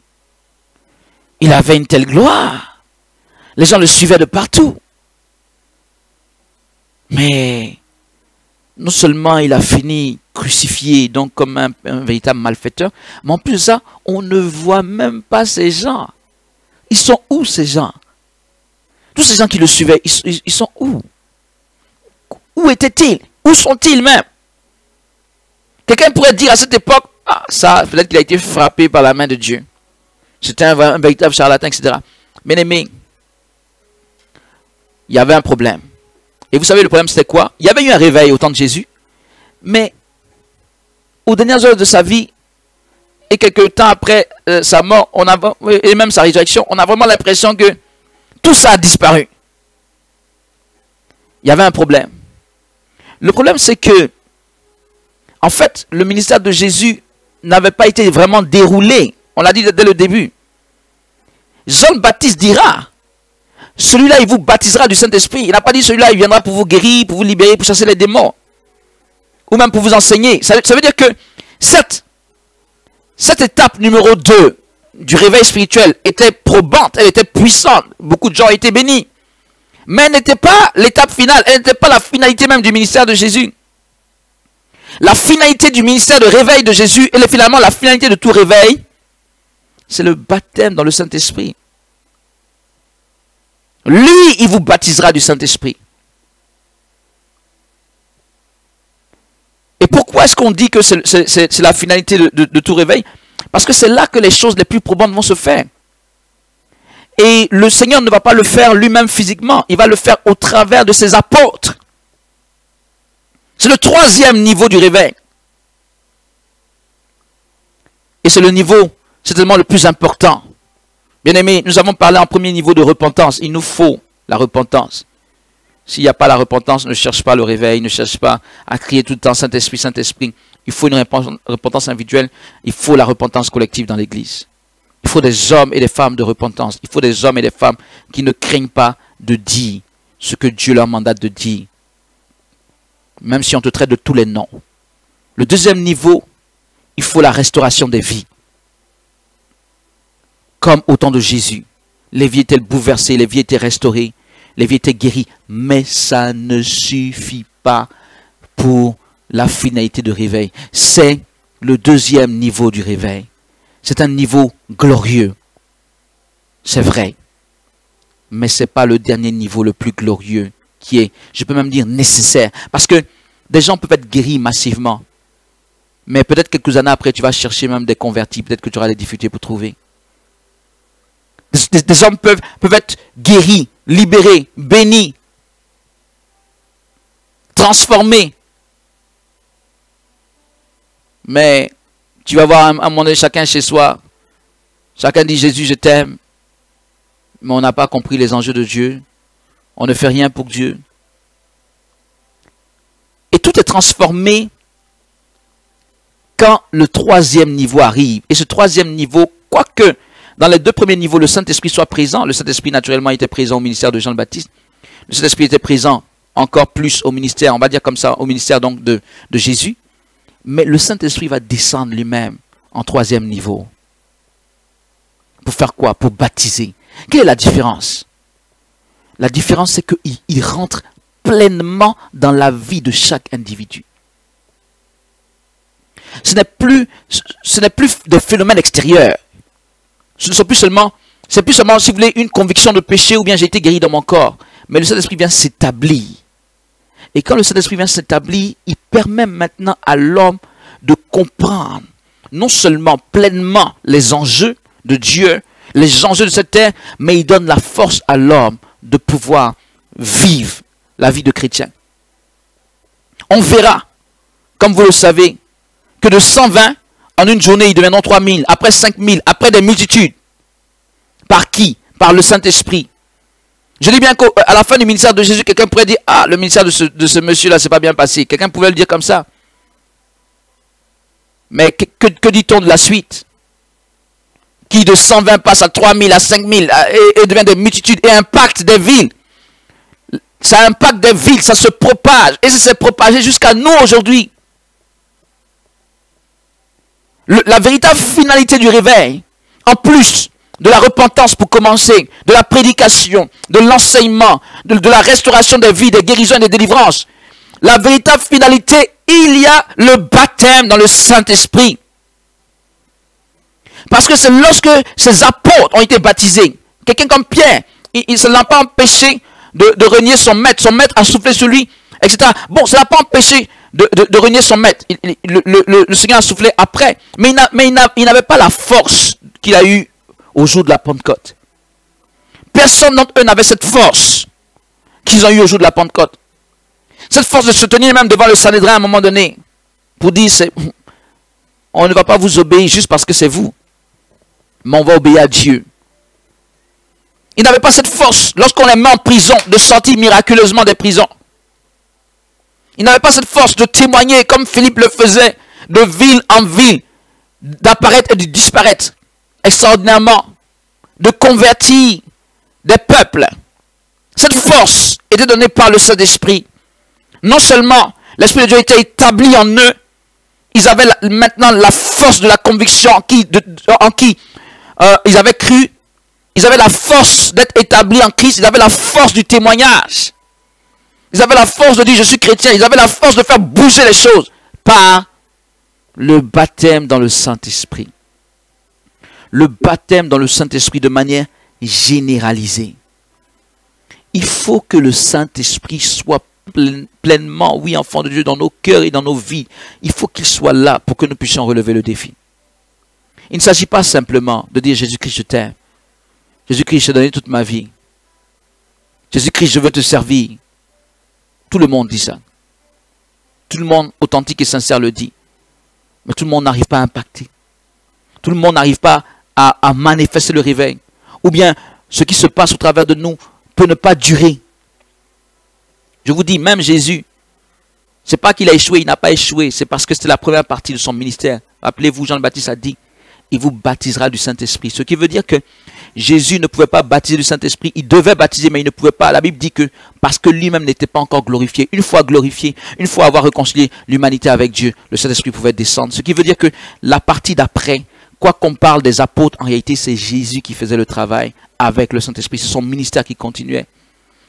Il avait une telle gloire. Les gens le suivaient de partout. Mais non seulement il a fini crucifié, donc comme un véritable malfaiteur, mais en plus de ça, on ne voit même pas ces gens. Ils sont où ces gens? Tous ces gens qui le suivaient, ils sont où? Où étaient-ils? Où sont-ils même? Quelqu'un pourrait dire à cette époque, ah ça, peut-être qu'il a été frappé par la main de Dieu. C'était un véritable charlatan, etc. Bien aimé, il y avait un problème. Et vous savez le problème c'était quoi? Il y avait eu un réveil au temps de Jésus, mais aux dernières heures de sa vie, et quelques temps après sa mort, et même sa résurrection, on a vraiment l'impression que tout ça a disparu. Il y avait un problème. Le problème c'est que, en fait, le ministère de Jésus n'avait pas été vraiment déroulé. On l'a dit dès le début. Jean-Baptiste dira, celui-là il vous baptisera du Saint-Esprit. Il n'a pas dit celui-là il viendra pour vous guérir, pour vous libérer, pour chasser les démons. Ou même pour vous enseigner. Ça veut dire que cette étape numéro 2 du réveil spirituel était probante, elle était puissante. Beaucoup de gens étaient bénis. Mais elle n'était pas l'étape finale, elle n'était pas la finalité même du ministère de Jésus. La finalité du ministère de réveil de Jésus, et finalement la finalité de tout réveil, c'est le baptême dans le Saint-Esprit. Lui, il vous baptisera du Saint-Esprit. Et pourquoi est-ce qu'on dit que c'est la finalité de tout réveil? Parce que c'est là que les choses les plus probantes vont se faire. Et le Seigneur ne va pas le faire lui-même physiquement. Il va le faire au travers de ses apôtres. C'est le 3e niveau du réveil. Et c'est le niveau, certainement le plus important. Bien aimé, nous avons parlé en premier niveau de repentance. Il nous faut la repentance. S'il n'y a pas la repentance, ne cherche pas le réveil, ne cherche pas à crier tout le temps Saint-Esprit, Saint-Esprit. il faut une repentance individuelle, il faut la repentance collective dans l'Église. Il faut des hommes et des femmes de repentance. Il faut des hommes et des femmes qui ne craignent pas de dire ce que Dieu leur mandate de dire. Même si on te traite de tous les noms. Le deuxième niveau, il faut la restauration des vies. Comme au temps de Jésus. Les vies étaient bouleversées, les vies étaient restaurées, les vies étaient guéries. Mais ça ne suffit pas pour la finalité de réveil. C'est le deuxième niveau du réveil. C'est un niveau glorieux. C'est vrai. Mais ce n'est pas le dernier niveau le plus glorieux qui est, je peux même dire, nécessaire. Parce que des gens peuvent être guéris massivement. Mais peut-être quelques années après, tu vas chercher même des convertis. Peut-être que tu auras des difficultés pour trouver. Des hommes peuvent être guéris, libérés, bénis, transformés. Mais tu vas voir à un moment donné chacun chez soi. Chacun dit Jésus, je t'aime. Mais on n'a pas compris les enjeux de Dieu. On ne fait rien pour Dieu. Et tout est transformé quand le troisième niveau arrive. Et ce troisième niveau, quoique dans les deux premiers niveaux, le Saint-Esprit soit présent. Le Saint-Esprit, naturellement, était présent au ministère de Jean le Baptiste. Le Saint-Esprit était présent encore plus au ministère, on va dire comme ça, au ministère donc de Jésus. Mais le Saint-Esprit va descendre lui-même en troisième niveau. Pour faire quoi? Pour baptiser. Quelle est la différence? La différence, c'est qu'il rentre pleinement dans la vie de chaque individu. Ce n'est plus des phénomènes extérieurs. Ce ne sont plus seulement, c'est plus seulement, si vous voulez, une conviction de péché ou bien j'ai été guéri dans mon corps. Mais le Saint-Esprit vient s'établir. Et quand le Saint-Esprit vient s'établir, il permet maintenant à l'homme de comprendre non seulement pleinement les enjeux de Dieu, les enjeux de cette terre, mais il donne la force à l'homme de pouvoir vivre la vie de chrétien. On verra, comme vous le savez, que de 120, en une journée, ils deviendront 3000, après 5000, après des multitudes. Par qui? Par le Saint-Esprit. Je dis bien qu'à la fin du ministère de Jésus, quelqu'un pourrait dire, ah, le ministère de ce monsieur-là, c'est pas bien passé. Quelqu'un pouvait le dire comme ça. Mais que dit-on de la suite? Qui de 120 passe à 3000, à 5000, et devient des multitudes, et impacte des villes. Ça impacte des villes, ça se propage. Et ça s'est propagé jusqu'à nous aujourd'hui. La véritable finalité du réveil, en plus de la repentance pour commencer, de la prédication, de l'enseignement, de la restauration des vies, des guérisons et des délivrances, la véritable finalité, il y a le baptême dans le Saint-Esprit. Parce que c'est lorsque ces apôtres ont été baptisés, quelqu'un comme Pierre, il ne l'a pas empêché de renier son maître a soufflé sur lui, etc. Bon, ça n'a pas empêché de renier son maître. Le Seigneur a soufflé après. Mais il n'avait pas la force qu'il a eue au jour de la Pentecôte. Personne d'entre eux n'avait cette force qu'ils ont eue au jour de la Pentecôte. Cette force de se tenir même devant le Sanhédrin à un moment donné. Pour dire, on ne va pas vous obéir juste parce que c'est vous. Mais on va obéir à Dieu. Ils n'avaient pas cette force, lorsqu'on les met en prison, de sortir miraculeusement des prisons. Ils n'avaient pas cette force de témoigner comme Philippe le faisait, de ville en ville, d'apparaître et de disparaître extraordinairement, de convertir des peuples. Cette force était donnée par le Saint-Esprit. Non seulement l'Esprit de Dieu était établi en eux, ils avaient maintenant la force de la conviction en qui ils avaient cru. Ils avaient la force d'être établis en Christ. Ils avaient la force du témoignage. Ils avaient la force de dire je suis chrétien. Ils avaient la force de faire bouger les choses par le baptême dans le Saint-Esprit. Le baptême dans le Saint-Esprit de manière généralisée. Il faut que le Saint-Esprit soit pleinement, oui, enfant de Dieu, dans nos cœurs et dans nos vies. Il faut qu'il soit là pour que nous puissions relever le défi. Il ne s'agit pas simplement de dire Jésus-Christ, je t'aime. Jésus-Christ, je t'ai donné toute ma vie. Jésus-Christ, je veux te servir. Tout le monde dit ça. Tout le monde authentique et sincère le dit. Mais tout le monde n'arrive pas à impacter. Tout le monde n'arrive pas à manifester le réveil. Ou bien, ce qui se passe au travers de nous peut ne pas durer. Je vous dis, même Jésus, C'est pas qu'il a échoué, il n'a pas échoué. C'est parce que c'était la première partie de son ministère. Rappelez-vous, Jean le Baptiste a dit, il vous baptisera du Saint-Esprit. Ce qui veut dire que Jésus ne pouvait pas baptiser du Saint-Esprit. Il devait baptiser, mais il ne pouvait pas. La Bible dit que parce que lui-même n'était pas encore glorifié. Une fois glorifié, une fois avoir réconcilié l'humanité avec Dieu, le Saint-Esprit pouvait descendre. Ce qui veut dire que la partie d'après, quoi qu'on parle des apôtres, en réalité, c'est Jésus qui faisait le travail avec le Saint-Esprit. C'est son ministère qui continuait.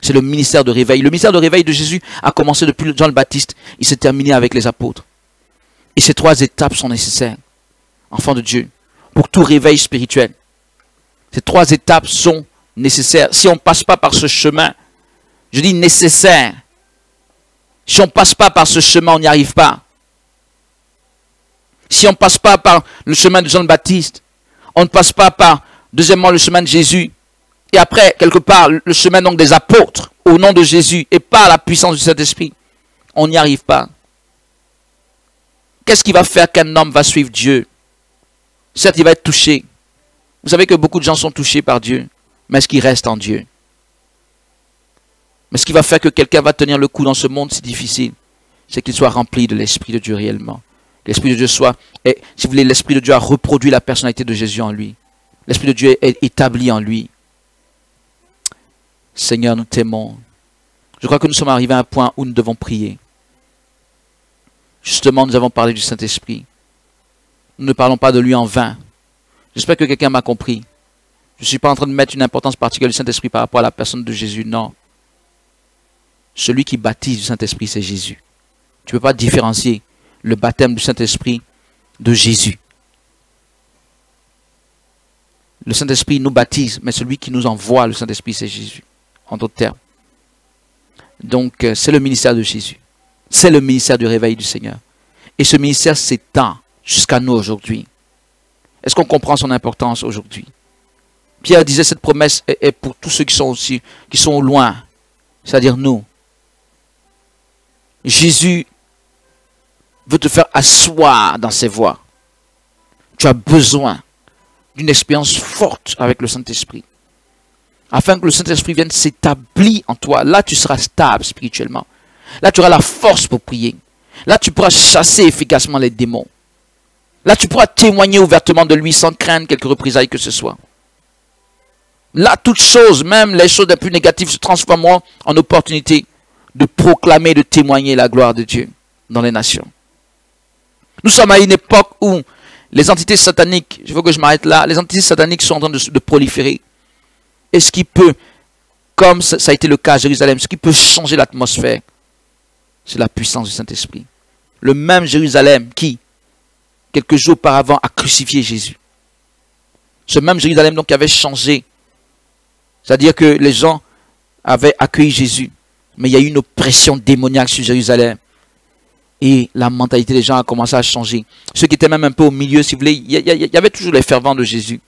C'est le ministère de réveil. Le ministère de réveil de Jésus a commencé depuis Jean le Baptiste. Il s'est terminé avec les apôtres. Et ces 3 étapes sont nécessaires, enfants de Dieu, pour tout réveil spirituel. Ces 3 étapes sont nécessaires. Si on ne passe pas par ce chemin, je dis nécessaire. Si on ne passe pas par ce chemin, on n'y arrive pas. Si on ne passe pas par le chemin de Jean le Baptiste, on ne passe pas par, deuxièmement, le chemin de Jésus, et après, quelque part, le chemin donc des apôtres, au nom de Jésus, et par la puissance du Saint-Esprit, on n'y arrive pas. Qu'est-ce qui va faire qu'un homme va suivre Dieu? Certes, il va être touché. Vous savez que beaucoup de gens sont touchés par Dieu, mais est-ce qu'ils restent en Dieu? Mais ce qui va faire que quelqu'un va tenir le coup dans ce monde si difficile, c'est qu'il soit rempli de l'Esprit de Dieu réellement. L'Esprit de Dieu soit, et, si vous voulez, l'Esprit de Dieu a reproduit la personnalité de Jésus en lui. L'Esprit de Dieu est établi en lui. Seigneur, nous t'aimons. Je crois que nous sommes arrivés à un point où nous devons prier. Justement, nous avons parlé du Saint-Esprit. Nous ne parlons pas de lui en vain. J'espère que quelqu'un m'a compris. Je ne suis pas en train de mettre une importance particulière du Saint-Esprit par rapport à la personne de Jésus, non. Celui qui baptise du Saint-Esprit, c'est Jésus. Tu ne peux pas différencier le baptême du Saint-Esprit de Jésus. Le Saint-Esprit nous baptise, mais celui qui nous envoie le Saint-Esprit, c'est Jésus. En d'autres termes. Donc, c'est le ministère de Jésus. C'est le ministère du réveil du Seigneur. Et ce ministère s'étend jusqu'à nous aujourd'hui. Est-ce qu'on comprend son importance aujourd'hui? Pierre disait cette promesse est pour tous ceux qui sont au loin, c'est-à-dire nous. Jésus veut te faire asseoir dans ses voies. Tu as besoin d'une expérience forte avec le Saint-Esprit. Afin que le Saint-Esprit vienne s'établir en toi. Là, tu seras stable spirituellement. Là, tu auras la force pour prier. Là, tu pourras chasser efficacement les démons. Là, tu pourras témoigner ouvertement de lui sans craindre quelque représailles que ce soit. Là, toutes choses, même les choses les plus négatives, se transformeront en opportunité de proclamer, de témoigner la gloire de Dieu dans les nations. Nous sommes à une époque où les entités sataniques, il faut que je m'arrête là, les entités sataniques sont en train de proliférer. Et ce qui peut, comme ça a été le cas à Jérusalem, ce qui peut changer l'atmosphère, c'est la puissance du Saint-Esprit. Le même Jérusalem qui, quelques jours auparavant, a crucifié Jésus. Ce même Jérusalem donc qui avait changé. C'est-à-dire que les gens avaient accueilli Jésus. Mais il y a eu une oppression démoniaque sur Jérusalem. Et la mentalité des gens a commencé à changer. Ceux qui étaient même un peu au milieu, si vous voulez, il y avait toujours les fervents de Jésus.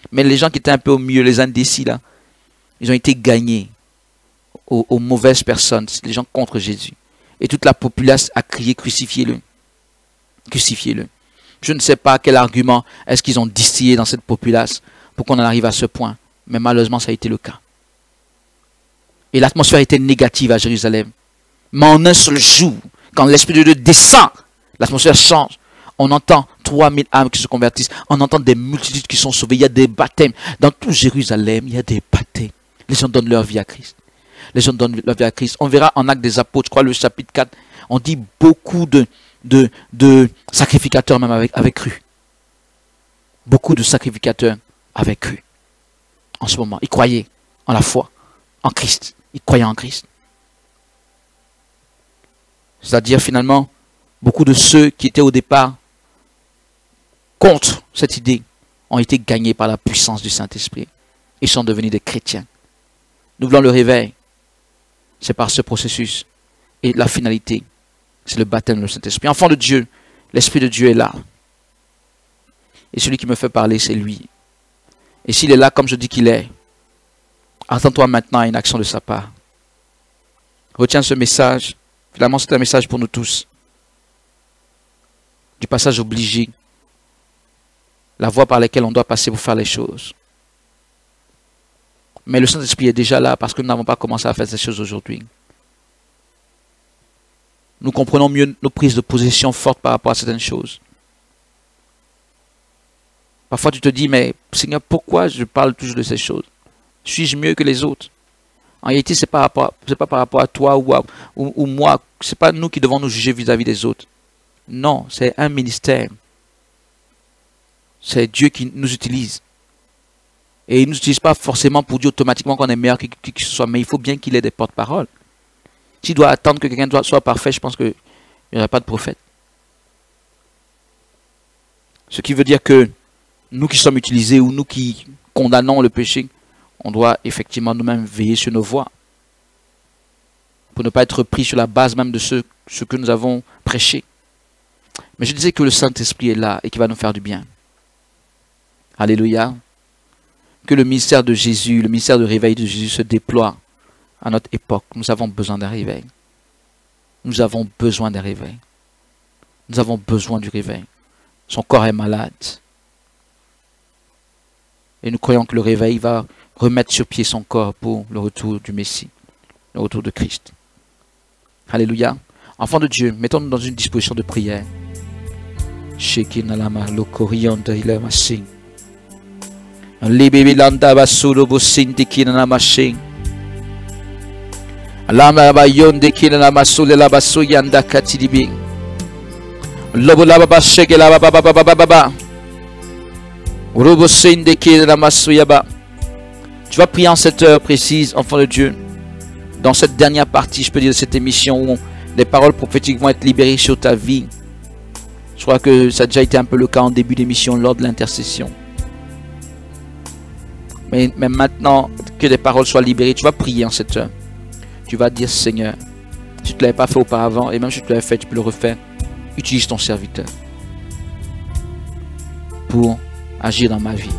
Mais les gens qui étaient un peu au milieu, les indécis là, ils ont été gagnés aux mauvaises personnes, les gens contre Jésus. Et toute la populace a crié, crucifiez-le. Crucifiez-le. Je ne sais pas quel argument est-ce qu'ils ont distillé dans cette populace pour qu'on en arrive à ce point. Mais malheureusement, ça a été le cas. Et l'atmosphère était négative à Jérusalem. Mais en un seul jour, quand l'Esprit de Dieu descend, l'atmosphère change. On entend 3000 âmes qui se convertissent. On entend des multitudes qui sont sauvées. Il y a des baptêmes. Dans tout Jérusalem, il y a des baptêmes. Les gens donnent leur vie à Christ. Les gens donnent leur vie à Christ. On verra en Actes des Apôtres, je crois le chapitre 4, on dit beaucoup de sacrificateurs même avec cru. Beaucoup de sacrificateurs avec cru. En ce moment, ils croyaient en la foi, en Christ. Ils croyaient en Christ. C'est-à-dire finalement, beaucoup de ceux qui étaient au départ contre cette idée ont été gagnés par la puissance du Saint-Esprit. Ils sont devenus des chrétiens. Nous voulons le réveil. C'est par ce processus. Et la finalité, c'est le baptême du Saint-Esprit. Enfant de Dieu, l'Esprit de Dieu est là. Et celui qui me fait parler, c'est lui. Et s'il est là comme je dis qu'il est, attends-toi maintenant à une action de sa part. Retiens ce message. Finalement, c'est un message pour nous tous. Du passage obligé. La voie par laquelle on doit passer pour faire les choses. Mais le Saint-Esprit est déjà là parce que nous n'avons pas commencé à faire ces choses aujourd'hui. Nous comprenons mieux nos prises de position fortes par rapport à certaines choses. Parfois tu te dis, mais Seigneur, pourquoi je parle toujours de ces choses? Suis-je mieux que les autres? En réalité, ce n'est pas par rapport à toi ou moi. Ce n'est pas nous qui devons nous juger vis-à-vis des autres. Non, c'est un ministère. C'est Dieu qui nous utilise. Et il ne nous utilise pas forcément pour dire automatiquement qu'on est meilleur que qui que ce soit. Mais il faut bien qu'il ait des porte-paroles. S'il doit attendre que quelqu'un soit parfait, je pense qu'il n'y aurait pas de prophète. Ce qui veut dire que nous qui sommes utilisés ou nous qui condamnons le péché, on doit effectivement nous-mêmes veiller sur nos voies. Pour ne pas être pris sur la base même de ce que nous avons prêché. Mais je disais que le Saint-Esprit est là et qu'il va nous faire du bien. Alléluia. Que le ministère de Jésus, le ministère de réveil de Jésus se déploie à notre époque. Nous avons besoin d'un réveil. Nous avons besoin d'un réveil. Nous avons besoin du réveil. Son corps est malade. Et nous croyons que le réveil va remettre sur pied son corps pour le retour du Messie, le retour de Christ. Alléluia. Enfants de Dieu, mettons-nous dans une disposition de prière. Tu vas prier en cette heure précise, enfant de Dieu. Dans cette dernière partie, je peux dire, de cette émission où les paroles prophétiques vont être libérées sur ta vie. Je crois que ça a déjà été un peu le cas en début d'émission lors de l'intercession. Mais maintenant que les paroles soient libérées, tu vas prier en cette heure. Tu vas dire, Seigneur, si tu ne l'avais pas fait auparavant, et même si tu l'avais fait, tu peux le refaire. Utilise ton serviteur pour agir dans ma vie.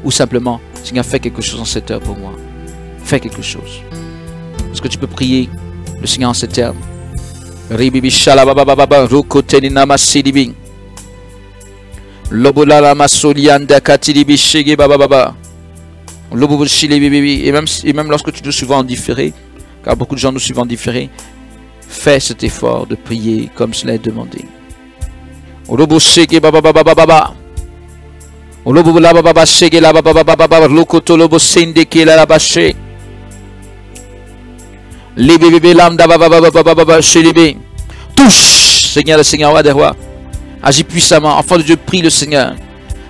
Ou simplement, Seigneur, fais quelque chose en cette heure pour moi. Fais quelque chose. Est-ce que tu peux prier le Seigneur en ces termes? Et même lorsque tu nous suivras en différé, car beaucoup de gens nous suivent en différé, fais cet effort de prier comme cela est demandé. Touche, Seigneur, le Seigneur roi des rois. Agis puissamment. Enfant de Dieu, prie le Seigneur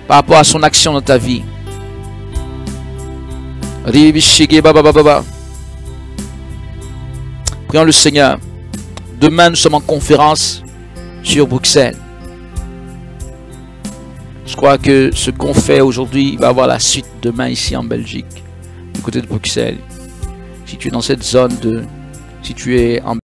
par rapport à son action dans ta vie. Prions le Seigneur. Demain, nous sommes en conférence sur Bruxelles. Je crois que ce qu'on fait aujourd'hui va avoir la suite demain ici en Belgique, du côté de Bruxelles. Si tu es dans cette zone si tu es en